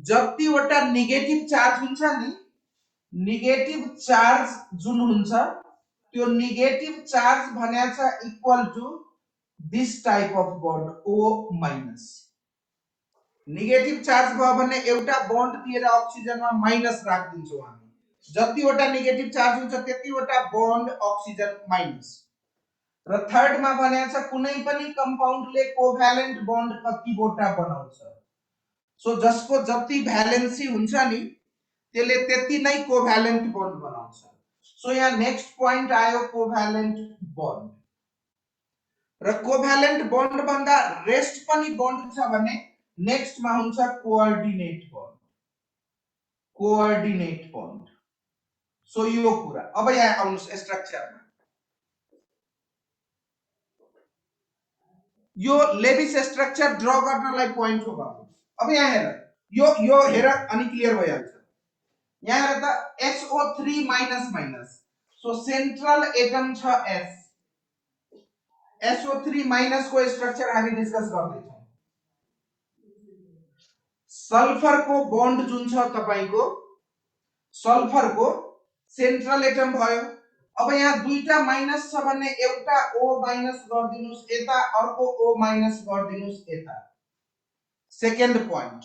S1: जतिवटा नेगेटिभ चार्ज हुन्छ नि, नेगेटिभ चार्ज जुन हुन्छ त्यो नेगेटिभ चार्ज भनेको छ equal to this type of bond O-। Negative charge भयो भने एउटा बन्ड दिएर अक्सिजनमा माइनस राखिदिन्छौँ हामी। जतिवटा नेगेटिभ चार्ज हुन्छ त्यतिवटा बन्ड अक्सिजन माइनस। र थर्ड मा भनेको छ कुनै पनि कम्पाउन्डले कोभ्यालेन्ट बन्ड कतिवटा बनाउँछ। सो जसको जति भ्यालेन्सी हुन्छ नि त्यसले त्यति नै कोभ्यालेन्ट बन्ड बनाउँछ। सो यहाँ नेक्स्ट पॉइंट आयो कोभ्यालेन्ट बन्ड। र कोभ्यालेन्ट बन्ड भन्दा रेस्ट पनि बन्ड छ भने नेक्स्ट मा हुन्छ coordinate bond. Coordinate bond. So यो कुरा। अब यहाँ आउनुस् स्ट्रक्चरमा, यो लेविस स्ट्रक्चर ड्रा गर्नलाई पोइन्ट हो बाबु। अब यहाँ हेर, यो हेर अनि क्लियर भइहाल्छ। यहाँ हेर त SO3 minus minus, so central atom छ S। SO3 माइनस को स्ट्रक्चर हामी डिस्कस गर्दै छौं। सल्फर को बन्ड जुन छ तपाईको, सल्फर को सेन्ट्रल एटम भयो। अब यहाँ दुईटा माइनस छ भने एउटा O माइनस गर्दिनुस् यता, अर्को O माइनस गर्दिनुस् यता। Second point.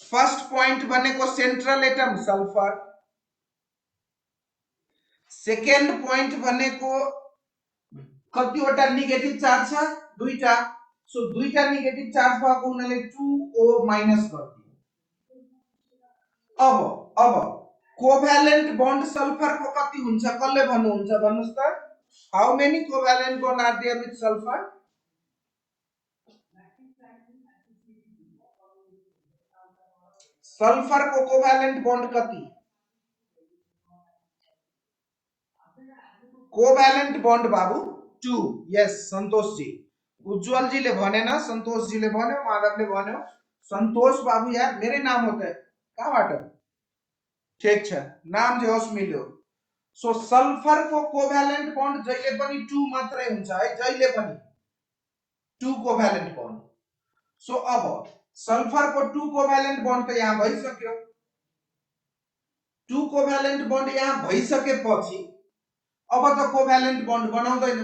S1: फर्स्ट पॉइंट भनेको central atom sulphur, second point भनेको कतिवटा नेगेटिभ चार्ज छ? दुईटा। सो दुईटा नेगेटिभ चार्ज भएको हुनाले 2O माइनस गर्दिनु। अब कोभ्यालेन्ट बन्ड सल्फर को कति हुन्छ कसले भन्नुहुन्छ भन्नुस् त? How many covalent bond are there with sulphur? Sulphur को कोभ्यालेन्ट बन्ड कति? कोभ्यालेन्ट बन्ड बाबु 2। यस संतोष जी, उज्जवल जी ले भनेन, संतोष जी ले भन्यो, माधव ले भन्यो। संतोष बाबू यार मेरै नाम हो त, कहाँबाट? ठीक छ, नाम जे होस् मिल्यो। सो सल्फर को कोभ्यालेन्ट बन्ड जहिले पनि 2 मात्रै हुन्छ है, जहिले पनि 2 कोभ्यालेन्ट बन्ड। सो अब सल्फर को 2 कोभ्यालेन्ट बन्ड त यहाँ भइसक्यो। 2 कोभ्यालेन्ट बन्ड यहाँ भइसकेपछि अब त कोभ्यालेन्ट बन्ड बनाउँदैन,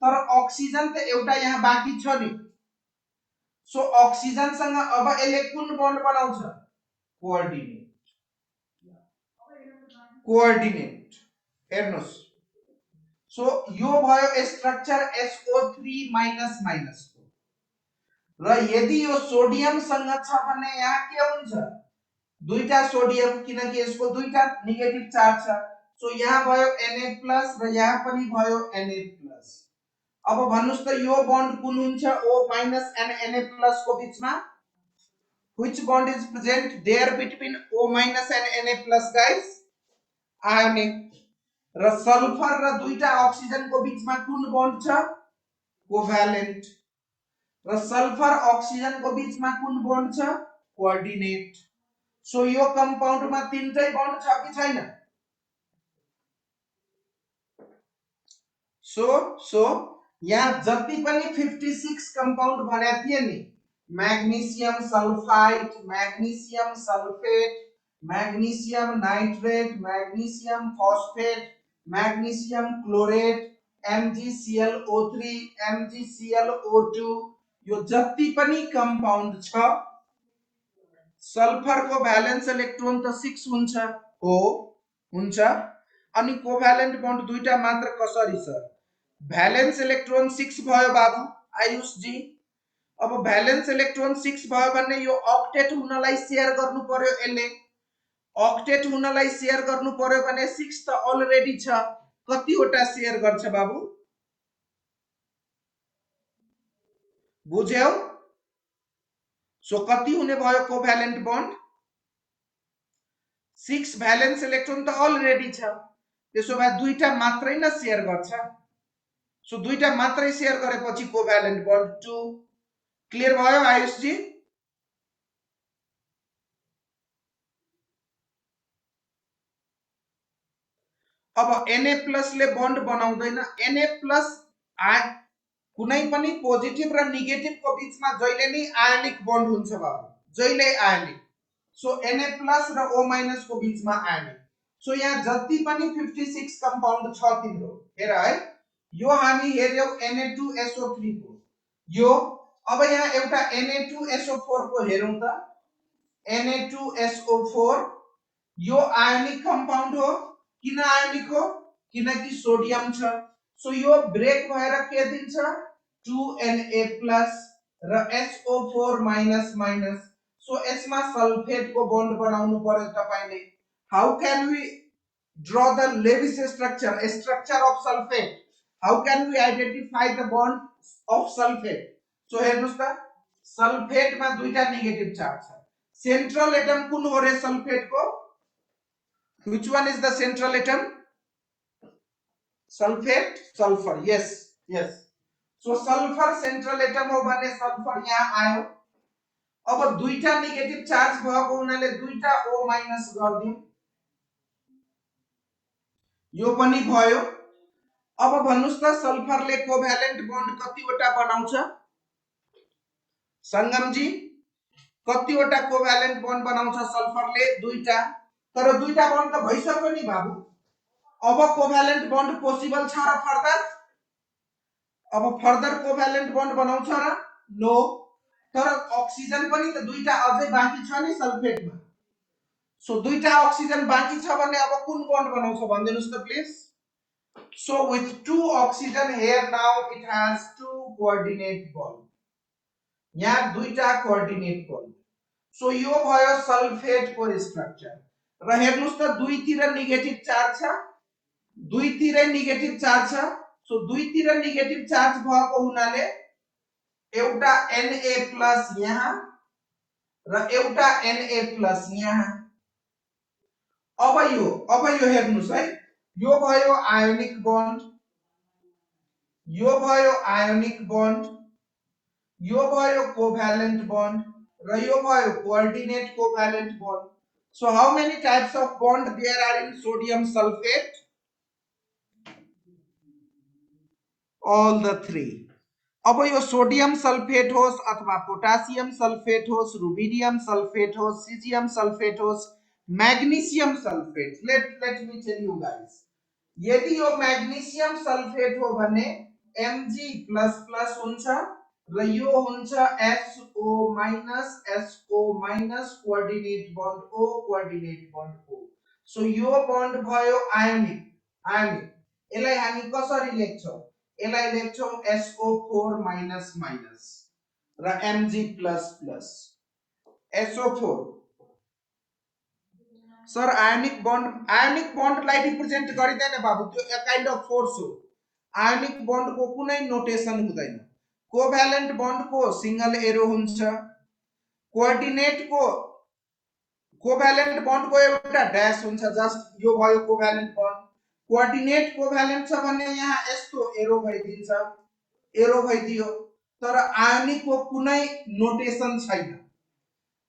S1: तर अक्सिजन त एउटा यहाँ बाँकी छ नि। सो अक्सिजन सँग अब यसले कुन बन्ड बनाउँछ? कोअर्डिनेट। कोअर्डिनेट हेर्नुस्। सो यो भयो स्ट्रक्चर SO3 माइनस माइनस को। र यदि यो सोडियम सँग छ भने यहाँ के हुन्छ? दुईटा सोडियम, किनकि यसको दुईटा नेगेटिभ चार्ज छ। सो यहाँ भयो Na+ र यहाँ पनि भयो Na+. अब भन्नुस् त यो बन्ड कुन हुन्छ O- and Na+ को बीचमा? Which bond is present there between O- and Na+, guys? Ionic. र सल्फर र दुईटा ऑक्सीजन को बीचमा कुन बन्ड छ? कोभ्यालेन्ट. र सल्फर ऑक्सीजन को बीचमा कुन बन्ड छ? कोअर्डिनेट. सो यो कम्पाउन्डमा तीनटै बन्ड छ कि छैन? सो यहाँ जति पनि 56 कम्पाउन्ड भने थिए नि, magnesium sulphide, magnesium sulphate, magnesium nitrate, magnesium phosphate, magnesium chlorate, MgClO3, MgClO2, यो जति पनि कम्पाउन्ड छ, सल्फर को भ्यालेन्स इलेक्ट्रोन त 6 हुन्छ हो, हुन्छ. अनि कोभ्यालेन्ट बन्ड दुईटा मात्र कसरी सर? भ्यालेन्स इलेक्ट्रोन 6 भयो बाबु आयुष जी. अब भ्यालेन्स इलेक्ट्रोन 6 भयो भने यो ऑक्टेट हुनलाई शेयर गर्नु पर्यो. यसले ऑक्टेट हुनलाई शेयर गर्नु पर्यो भने 6 त अलरेडी छ. कतिवटा शेयर गर्छ बाबु? बुझ्यौ? सो कति हुने भयो कोभ्यालेन्ट बन्ड? 6 भ्यालेन्स इलेक्ट्रोन त अलरेडी छ. त्यसो भए दुईटा मात्रै न शेयर गर्छ. सो दुईटा मात्रै शेयर गरेपछि कोभ्यालेन्ट बन्ड 2. क्लियर भयो आयुष जी? अब Na+ ले बन्ड बनाउँदैन. Na+ कुनै पनि पोजिटिभ र नेगेटिभ को बीचमा जहिले नै आयनिक बन्ड हुन्छ बाबु, जहिले आयनिक. सो Na+ र O- को बीचमा आयनिक. सो यहाँ जति पनि 56 कम्पाउन्ड छ तिम्रो, हेर है, यो हामी हेर्यौ Na2SO3 को यो. अब यहाँ एउटा Na2SO4 को हेरौं त. Na2SO4 यो आयनिक कम्पाउन्ड हो. किन आयनिक हो? किनकि सोडियम छ. सो यो ब्रेक भएर के दिन्छ? 2Na+ र SO4-. सो यसमा सल्फेट को बन्ड बनाउनु पर्यो तपाईले. How can we draw the Lewis structure of sulfate? How can we identify the bond of sulfate? So हेर्नुस् त, सल्फेट मा दुईटा नेगेटिभ चार्ज छ. सेन्ट्रल एटम कुन हो रे सल्फेट को? Which one is the central atom? Sulfate, sulfur. Yes. So sulfur central atom हो भने सल्फर यहाँ आयो. अब दुईटा नेगेटिभ चार्ज भएको हुनाले दुईटा O- गर्दियौ. यो पनि भयो. अब भन्नुस् त सल्फरले कोभ्यालेन्ट बन्ड कतिवटा बनाउँछ? संगम जी, कतिवटा कोभ्यालेन्ट बन्ड बनाउँछ सल्फरले? दुईटा. तर दुईटा बन्ड त भइसक्यो नि बाबु. अब कोभ्यालेन्ट बन्ड पोसिबल छ र फर्दर? अब फर्दर कोभ्यालेन्ट बन्ड बनाउँछ र? नो. तर ऑक्सीजन पनि त दुईटा अझै बाँकी छ नि सल्फेटमा. सो दुईटा ऑक्सीजन बाँकी छ भने अब कुन बन्ड बनाउँछ भनिदिनुस् त please. So with 2 oxygen here now it has 2 coordinate bond. यहाँ दुईटा कोअर्डिनेट बन्ड. सो यो भयो सल्फेट को स्ट्रक्चर. र हेर्नुस् त दुईतिर नेगेटिभ चार्ज छ. दुईतिरै नेगेटिभ चार्ज छ. सो दुईतिर नेगेटिभ चार्ज भएको हुनाले एउटा Na+ यहाँ र एउटा Na+ यहाँ. अब यो हेर्नुस् है, यो भयो आयोनिक बन्ड, यो भयो आयोनिक बन्ड, यो भयो कोभ्यालेन्ट बन्ड र यो भयो coordinate covalent bond. So how many types of bond there are in sodium sulfate? All the three. अब यो सोडियम सल्फेट होस् अथवा पोटासियम सल्फेट होस्, रुबिडियम सल्फेट होस्, सिजियम सल्फेट होस्, magnesium sulphate, let me tell you guys, यदि यो magnesium sulphate हो भने Mg++ हुन्छ र यो हुन्छ SO- coordinate bond O, coordinate bond O. So यो बन्ड भयो आयोनिक. यसलाई हामी कसरी लेख्छौं? यसलाई लेख्छौं SO4- र Mg++. SO4 सर आयोनिक बन्डलाई रिप्रेजेन्ट गरिदैन बाबु, त्यो ए काइन्ड अफ फोर्स हो। आयोनिक बन्डको कुनै नोटेसन हुँदैन। कोभ्यालेन्ट बन्डको सिंगल एरो हुन्छ। कोभ्यालेन्ट बन्डको एउटा ड्यास हुन्छ, जस्ट यो भयो कोभ्यालेन्ट बन्ड। कोअर्डिनेट कोभ्यालेन्ट छ भने यहाँ यस्तो एरो भइदिन्छ, एरो भइदियो। तर आयोनिकको कुनै नोटेसन छैन।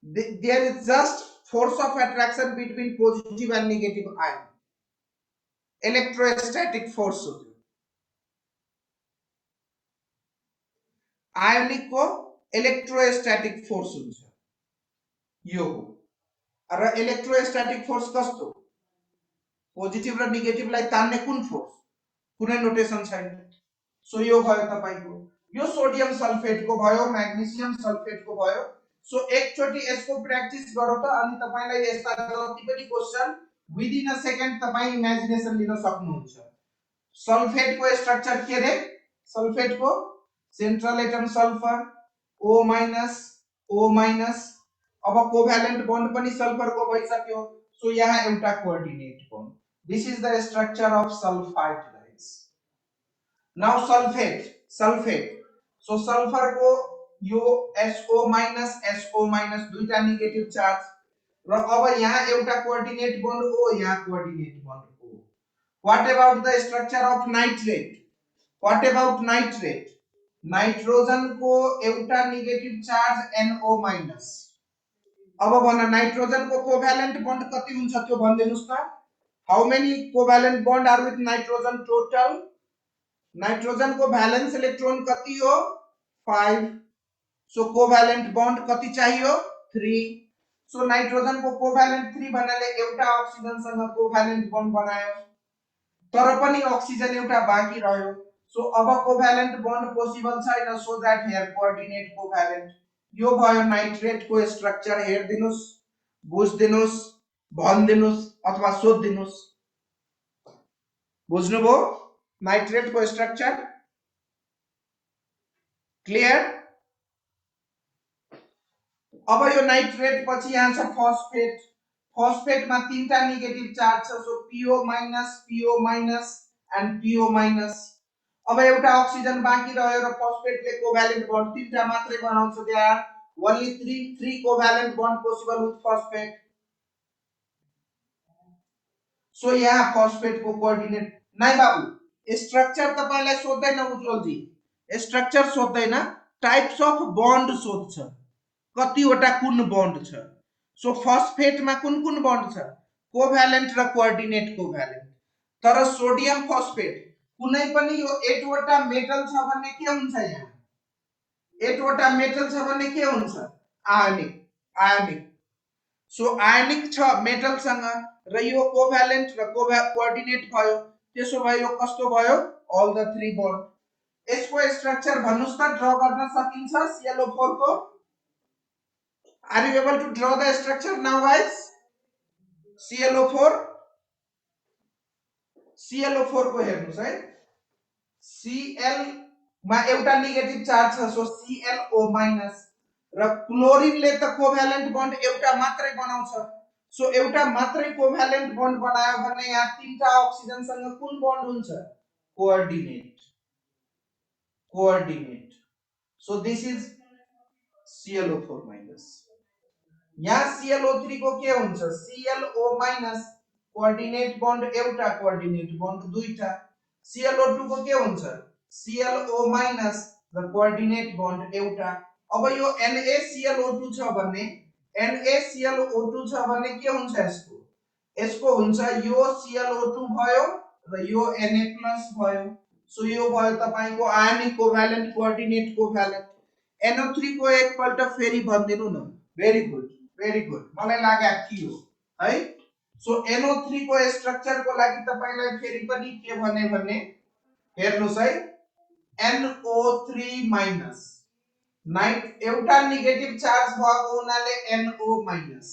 S1: There is just force of attraction between positive and negative ion, electrostatic force हो त्यो। आयोनिक को इलेक्ट्रोस्टैटिक फोर्स हुन्छ यो हो। र इलेक्ट्रोस्टैटिक फोर्स कस्तो, पोजिटिभ र नेगेटिभलाई तान्ने कुन फोर्स, कुनै नोटेसन छैन। सो यो भयो तपाईको, यो सोडियम सल्फेटको भयो, म्याग्नेसियम सल्फेटको भयो। सो एकचोटी यसको प्र्याक्टिस गरौ त, अनि तपाईलाई यस्ता जति पनि क्वेशन विदिन अ सेकेन्ड तपाई इमेजिनेसन लिन सक्नुहुन्छ। सल्फेटको स्ट्रक्चर के रे, सल्फेटको central atom sulphur, O minus O minus. अब कोभ्यालेन्ट बन्ड पनि सल्फरको भइसक्यो। सो यहाँ एउटा coordinate bond. This is the structure of sulphide guys. Now sulphate so sulphur को यो SO माइनस दुईटा नेगेटिभ चार्ज, र अब यहाँ एउटा कोअर्डिनेट बन्ड हो, यहाँ कोअर्डिनेट बन्ड हो। What about the structure of nitrate, what about nitrate, nitrogen को एउटा नेगेटिभ चार्ज NO माइनस। अब भन नाइट्रोजन को कोभ्यालेन्ट बन्ड कति हुन्छ त्यो भन्दिनुस् त। How many covalent bond are with nitrogen total? Nitrogen को भ्यालेन्स इलेक्ट्रोन कति हो, 5। सो कोभ्यालेन्ट बन्ड कति चाहियो, 3। सो नाइट्रोजन को कोभ्यालेन्ट 3 भन्नाले एउटा अक्सिजन सँग कोभ्यालेन्ट बन्ड बनायो, तर पनि अक्सिजन एउटा बाँकी रह्यो। सो अब कोभ्यालेन्ट बन्ड पोसिबल छैन। So that here coordinate covalent. यो भयो नाइट्रेट को स्ट्रक्चर। हेर्दिनुस्, बुझ्दिनुस्, भन्दिनुस् अथवा सोध्दिनुस्। बुझ्नुभयो नाइट्रेट को स्ट्रक्चर? क्लियर? अब यो नाइट्रेट पछि यहाँ छ फस्फेट। फस्फेटमा तीनटा नेगेटिभ चार्ज छ। So PO minus and PO minus. अब एउटा अक्सिजन बाँकी रह्यो र फस्फेटले कोभ्यालेन्ट बन्ड तीनटा मात्रै बनाउँछ। There are only 3 covalent bond possible with phosphate. So यहाँ फस्फेट को कोअर्डिनेट नै बाबु स्ट्रक्चर तपाईलाई सोध्दैन उज्जवल जी, स्ट्रक्चर सोध्दैन, टाइप्स अफ बन्ड सोध्छ, कतिवटा कुन बन्ड छ। सो फस्फेटमा कुन कुन बन्ड छ, कोभ्यालेन्ट र कोअर्डिनेट कोभ्यालेन्ट। तर सोडियम फस्फेट कुनै पनि यो 8 वटा मेटल छ भन्ने के हुन्छ, यहाँ 8 वटा मेटल छ भन्ने के हुन्छ, आयोनिक। सो आयोनिक छ मेटल सँग र यो कोभ्यालेन्ट र कोअर्डिनेट भयो। त्यसो भए यो कस्तो भयो, ऑल द 3 बन्ड। यसको स्ट्रक्चर भन्नुस् त, ड्रा गर्न सकिन्छ ClO4 को? Are you able to draw the structure now guys? ClO4 को हेर्नुस् है। Cl मा एउटा नेगेटिभ चार्ज छ। So ClO minus. र क्लोरिनले त कोभ्यालेन्ट बन्ड एउटा मात्रै बनाउँछ। सो एउटा मात्रै कोभ्यालेन्ट बन्ड बनायो भने यहाँ तीनटा अक्सिजन सँग कुन बन्ड हुन्छ, coordinate. So this is ClO4 minus. यहाँ ClO3 को के हुन्छ, ClO माइनस, कोअर्डिनेट बन्ड एउटा, कोअर्डिनेट बन्ड दुईटा। ClO2 को के हुन्छ, ClO माइनस र कोअर्डिनेट बन्ड एउटा। अब यो NaClO2 छ भन्ने, NaClO2 छ भने के हुन्छ यसको हुन्छ यो ClO2 भयो र यो Na+ भयो। सो यो भयो तपाईको ionic covalent coordinate covalent. NO3 को एकपल्ट फेरि भन्दिनु न। भेरी गुड मलाई लाग्या थियो है। सो NO3 को स्ट्रक्चर को लागि तपाईलाई फेरि पनि के भने हेर्नुस् है। NO3 माइनस, एउटा नेगेटिभ चार्ज भएको हुनाले NO माइनस,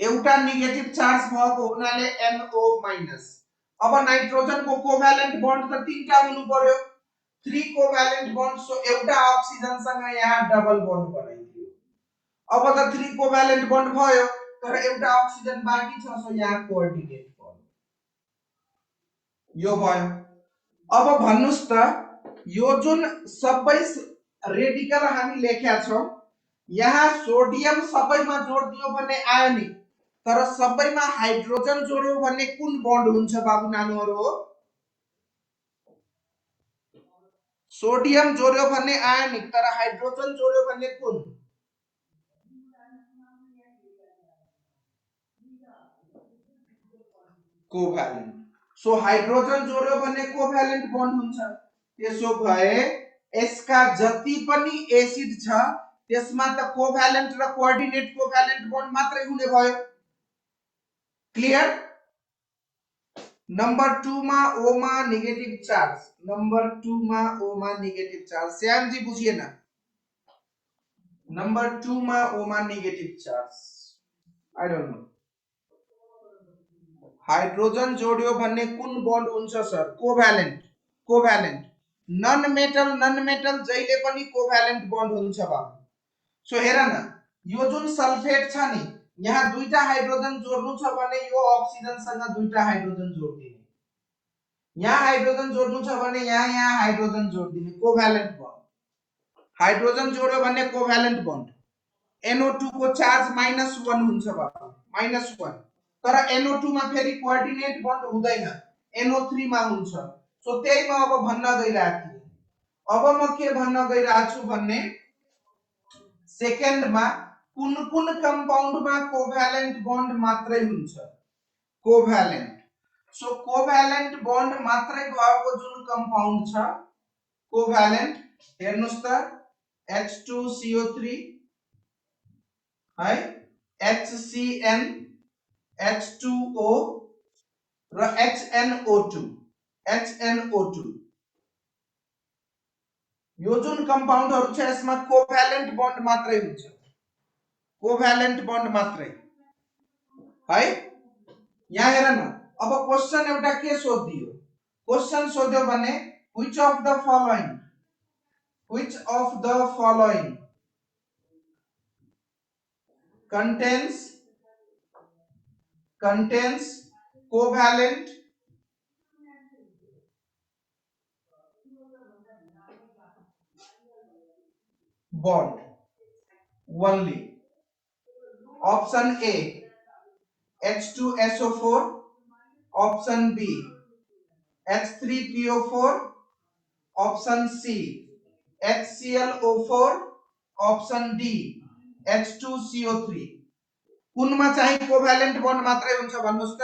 S1: एउटा नेगेटिभ चार्ज भएको हुनाले NO माइनस। अब नाइट्रोजन को कोभ्यालेन्ट बन्ड त तीनटा हुनु पर्यो, 3 कोभ्यालेन्ट बन्ड। सो एउटा अक्सिजन सँग यहाँ डबल बन्ड बनाइदियो। अब त 3 कोभ्यालेन्ट बन्ड भयो, तर एउटा अक्सिजन बाँकी छ, सो यहाँ कोअर्डिनेट बन्ड यो भयो। अब भन्नुस् त यो जुन सबै रेडिकल हामी लेख्या छौं, यहाँ सोडियम सबैमा जोड दियो भने आयोनिक, तर सबैमा हाइड्रोजन जोड्यो भने कुन बन्ड हुन्छ बाबु नानुहरु हो? सोडियम जोड्यो भने आयोनिक, तर हाइड्रोजन जोड्यो भने कुन? कोभ्यालेन्ट। सो हाइड्रोजन जोड्यो भने कोभ्यालेन्ट बन्ड हुन्छ। त्यसो भए यसका जति पनि एसिड छ त्यसमा त कोभ्यालेन्ट र कोअर्डिनेट कोभ्यालेन्ट बन्ड मात्रै हुने भयो। क्लियर? नंबर 2 मा O मा नेगेटिभ चार्ज, नंबर 2 मा O मा नेगेटिभ चार्ज। श्याम जी बुझिए ना? नंबर 2 मा O मा negative charge. I don't know. Hydrogen जोड्यो भने कुन बन्ड हुन्छ sir? Covalent. Covalent. Non metal जहिले पनि कोभ्यालेन्ट बन्ड हुन्छ बाबु। सो हेर न, यो जुन सल्फेट छ नि, यहाँ दुईटा हाइड्रोजन जोड्नु छ भने यो अक्सिजन सँग दुईटा हाइड्रोजन जोड्दिने, यहाँ हाइड्रोजन जोड्नु छ भने यहाँ हाइड्रोजन जोड्दिने, कोभ्यालेन्ट बन्ड। हाइड्रोजन जोड्यो भने कोभ्यालेन्ट बन्ड। NO2 को चार्ज -1 हुन्छ बाबु, -1। तर NO2 मा फेरि कोअर्डिनेट बन्ड हुँदैन, NO3 मा हुन्छ। सो त्यही म अब भन्न गइरहेको छु। अब म के भन्न गइरहेको छु भन्ने, सेकेन्ड मा कुन कुन कम्पाउन्ड मा कोभ्यालेन्ट बन्ड मात्रै हुन्छ? कोभ्यालेन्ट। सो कोभ्यालेन्ट बन्ड मात्रै भएको जुन कम्पाउन्ड छ कोभ्यालेन्ट, हेर्नुस् त H2CO3 है, HCN, H2O र HNO2। यो जुन कम्पाउन्डहरु छ यसमा कोभ्यालेन्ट बन्ड मात्रै हुन्छ, कोभ्यालेन्ट बन्ड मात्रै है। यहाँ हेर न, अब क्वेशन एउटा के सोधियो? क्वेशन सोध्यो भने which of the following contains covalent bond only? Option A H2SO4, option B H3PO4, option C HClO4, option D H2CO3। कुनमा चाहिँ कोभ्यालेन्ट बन्ड मात्रै हुन्छ भन्नुस् त?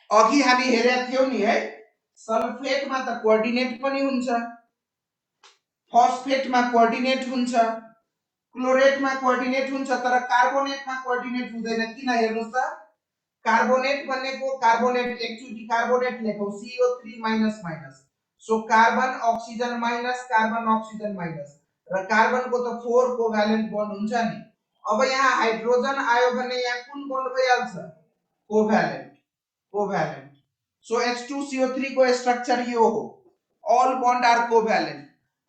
S1: अघि हामी हेरेका थियौ नि है, सल्फेटमा त कोअर्डिनेट पनि हुन्छ, फस्फेटमा कोअर्डिनेट हुन्छ, क्लोरेटमा कोअर्डिनेट हुन्छ, तर कार्बोनेटमा कोअर्डिनेट हुँदैन। किन? हेर्नुस् त, कार्बोनेट भनेको कार्बोनेट एकचोटी कार्बोनेट लेखौ CO3-। So carbon oxygen minus carbon oxygen minus, र कार्बनको त 4 कोभ्यालेन्ट बन्ड हुन्छ नि। अब यहाँ हाइड्रोजन आयो भने यहाँ कुन बन्ड भइहाल्छ? कोभ्यालेन्ट। सो H2CO3 को स्ट्रक्चर यो हो, ऑल बन्ड आर कोभ्यालेन्ट।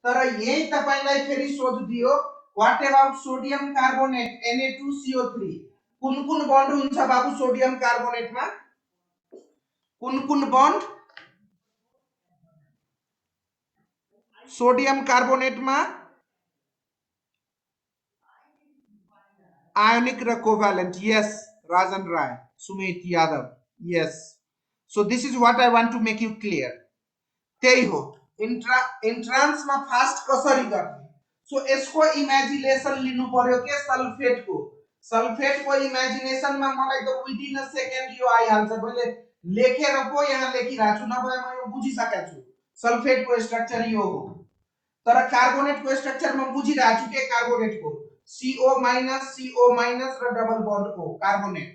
S1: तर यही तपाईलाई फेरि सोधिदियो what about sodium carbonate Na2CO3, कुन बन्ड हुन्छ बाबु सोडियम कार्बोनेटमा? कुन बन्ड? सोडियम कार्बोनेटमा आयोनिक र covalent. Yes Rajan Rai, Sumit Yadav, yes. So this is what I want to make you clear. त्यही हो, इन्ट्रान्स मा फास्ट कसरी गर्ने? सो यसको इमेजिनेसन लिनु पर्यो के सल्फेटको। सल्फेटको इमेजिनेसन मा मलाई त विदिन अ सेकेन्ड यो आइहाल्छ। मैले लेखेर पो यहाँ लेखिरहेको छु, नभए म यो बुझिसकेको छु। सल्फेटको स्ट्रक्चर यो हो, तर कार्बोनेटको स्ट्रक्चर म बुझिरहेको छु के कार्बोनेटको CO माइनस र डबल बन्ड O कार्बोनेट।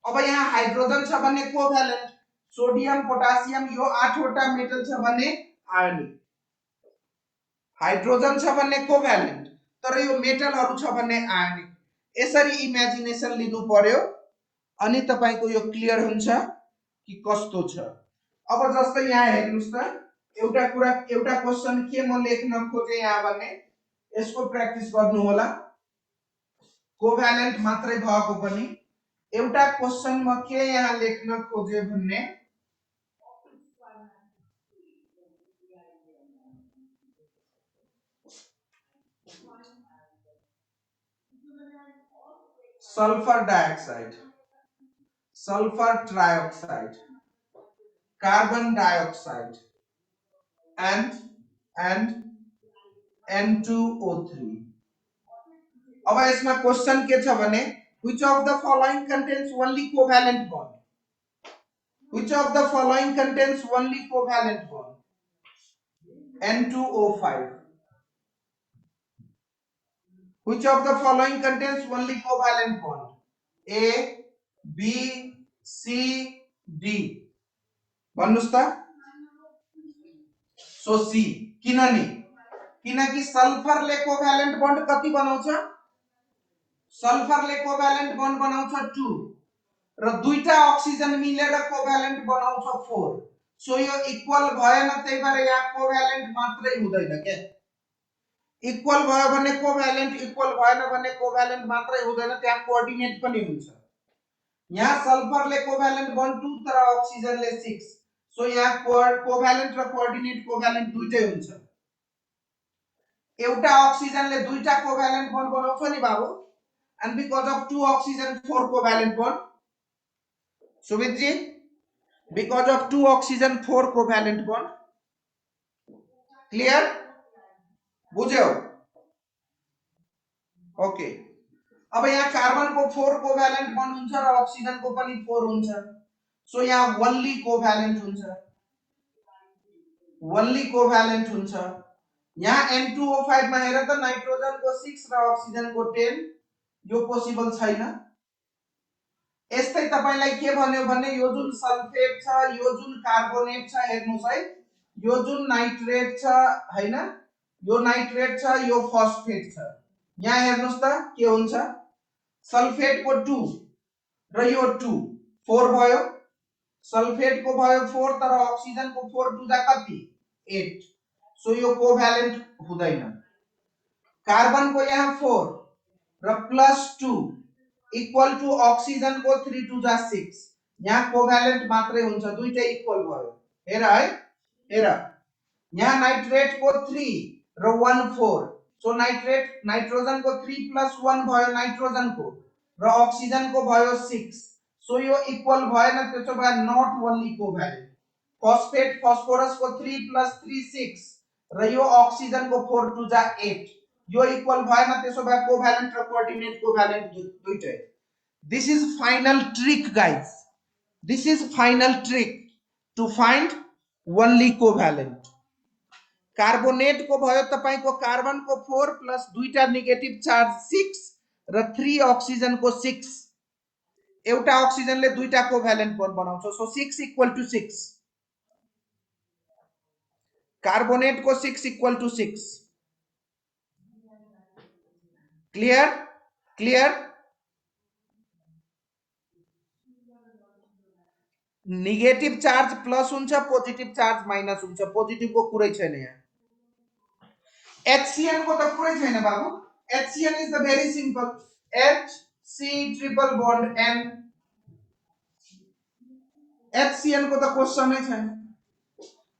S1: अब यहाँ हाइड्रोजन छ भने कोभ्यालेन्ट, सोडियम पोटासियम यो 8 वटा मेटल छ भने आयोनिक, हाइड्रोजन छ भने कोभ्यालेन्ट, तर यो मेटलहरु छ भने आयोनिक। यसरी इमेजिनेसन लिनु पर्यो, अनि तपाईको यो क्लियर हुन्छ कि कस्तो छ। अब जस्तै यहाँ हेर्नुस् त, एउटा क्वेशन के म लेख्न खोजे यहाँ भने यसको प्र्याक्टिस गर्नु होला। कोभ्यालेन्ट मात्रै भएको पनि एउटा क्वेशन म के यहाँ लेख्न खोजे भन्ने sulphur dioxide, sulphur trioxide, carbon dioxide and N2O3। अब यसमा क्वेशन के छ भने which of the following contains only covalent bond? Which of the following contains only covalent bond? N2O5। Which of the following contains only covalent bond? A, B, C, D। भन्नुस् त। So C किनकि सल्फरले covalent bond कति बनाउँछ? सल्फरले covalent bond बनाउँछ 2 र दुईटा oxygen मिलेर covalent बनाउँछ 4। So यो इक्वल भएन, त्यही भएर यहाँ कोभ्यालेन्ट मात्रै हुँदैन के। इक्वल भयो भने कोभ्यालेन्ट, इक्वल भएन भने कोभ्यालेन्ट मात्रै हुँदैन, त्यहाँ कोअर्डिनेट पनि हुन्छ। यहाँ सल्फरले कोभ्यालेन्ट बन्ड 2 तर अक्सिजनले 6। सो यहाँ कोभ्यालेन्ट र कोअर्डिनेट कोभ्यालेन्ट दुईटै हुन्छ। एउटा अक्सिजनले दुईटा कोभ्यालेन्ट बन्ड बनाउँछ नि बाबु, and because of 2 oxygen 4 covalent bond। Sumit ji, because of 2 oxygen 4 covalent bond। Clear? बुझ्यौ? ओके। अब यहाँ कार्बन को 4 कोभ्यालेन्ट बन्ड हुन्छ र अक्सिजन को पनि 4 हुन्छ। सो यहाँ ओन्ली कोभ्यालेन्ट हुन्छ, ओन्ली कोभ्यालेन्ट हुन्छ। यहाँ N2O5 मा हेर त, नाइट्रोजन को 6 र अक्सिजन को 10, यो पोसिबल छैन। यस्तै तपाईलाई के भन्यो भने यो जुन सल्फेट छ, यो जुन कार्बोनेट छ, हेर्नुस् है, यो जुन नाइट्रेट छ हैन, यो नाइट्रेट छ, यो फस्फेट छ। यहाँ हेर्नुस् त के हुन्छ, सल्फेट को 2 र यो 2 4 भयो, सल्फेट को भयो 4 तर अक्सिजन को 4 टु दा कति 8। सो यो कोभ्यालेन्ट हुँदैन। कार्बन को यहाँ 4 र प्लस 2 इक्वल टू ऑक्सीजन को 3 टू जा 6। यहाँ कोभ्यालेन्ट मात्रै हुन्छ, दुईटै इक्वल भयो। हेर है, हेर यहाँ नाइट्रेट को 3 र 1 4। सो नाइट्रेट नाइट्रोजन को 3 प्लस 1 भयो नाइट्रोजन को, र ऑक्सीजन को भयो 6। सो यो इक्वल भएन, त्यसो भए not only covalent. Phosphate phosphorus को 3 प्लस 3 6 र यो ऑक्सीजन को 4 टू जा 8, यो इक्वल भएन, त्यसो भए कोभ्यालेन्ट र कोअर्डिनेट कोभ्यालेन्ट दुईटै। This is final trick guys, this is final trick to find only covalent. Carbonate को भयो तपाईको कार्बन को 4 प्लस दुईटा नेगेटिभ चार्ज 6 र 3 अक्सिजन को 6। एउटा अक्सिजनले दुईटा कोभ्यालेन्ट बन्ड बनाउँछ, सो 6 इक्वल टु 6। कार्बोनेट को 6 equal to 6। Clear? Clear? Negative charge plus हुन्छ, पोजिटिभ चार्ज माइनस हुन्छ, पोजिटिभ को कुरै छैन यहाँ। HCN को त कुरै छैन बाबु। HCN is the very simple, HC triple bond N। HCN को त क्वेशनै छैन।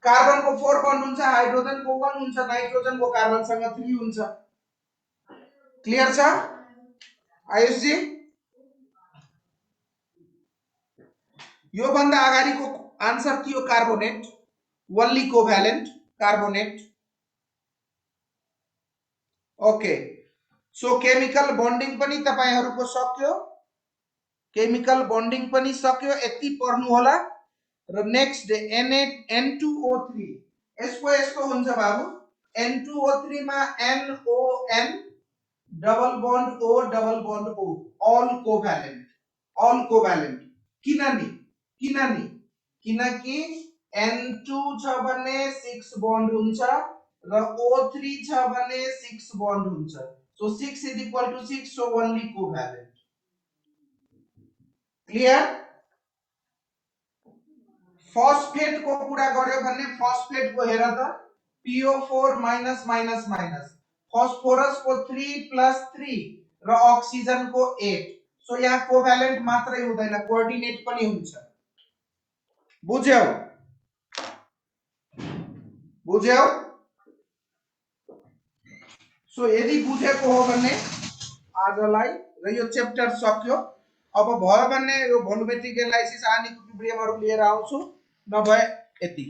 S1: कार्बन को 4 बॉन्ड हुन्छ, हाइड्रोजन को 1 हुन्छ, नाइट्रोजन को कार्बन सँग 3 हुन्छ। क्लियर छ आयुष जी? यो भन्दा अगाडिको आन्सर थियो carbonate, only covalent carbonate. Okay, so chemical bonding पनि तपाईहरुको सक्यो, केमिकल बन्डिङ पनि सक्यो, यति पढ्नु होला। र नेक्स्ट N2O3 यसको हुन्छ बाबु, N2O3 मा NON double bond O double bond O, all covalent, all covalent. किनकि N2 छ भने 6 बॉन्ड हुन्छ र O3 छ भने 6 बॉन्ड हुन्छ। So 6 is equal to 6, so only covalent. Clear? Phosphate को कुरा गर्यो भने फस्फेट को हेर त, PO4 minus minus minus, phosphorus को 3 प्लस 3 र अक्सिजनको 8। सो यहाँ कोभ्यालेन्ट मात्रै हुँदैन, कोअर्डिनेट पनि हुन्छ। बुझ्यौ? बुझ्यौ? सो यदि बुझेको हो भने आजलाई र यो च्याप्टर सक्यो। अब भयो भने यो भोल्युमेट्रिक एनालाइसिस अनि इक्विलिब्रियमहरु लिएर आउँछु, नभए यति।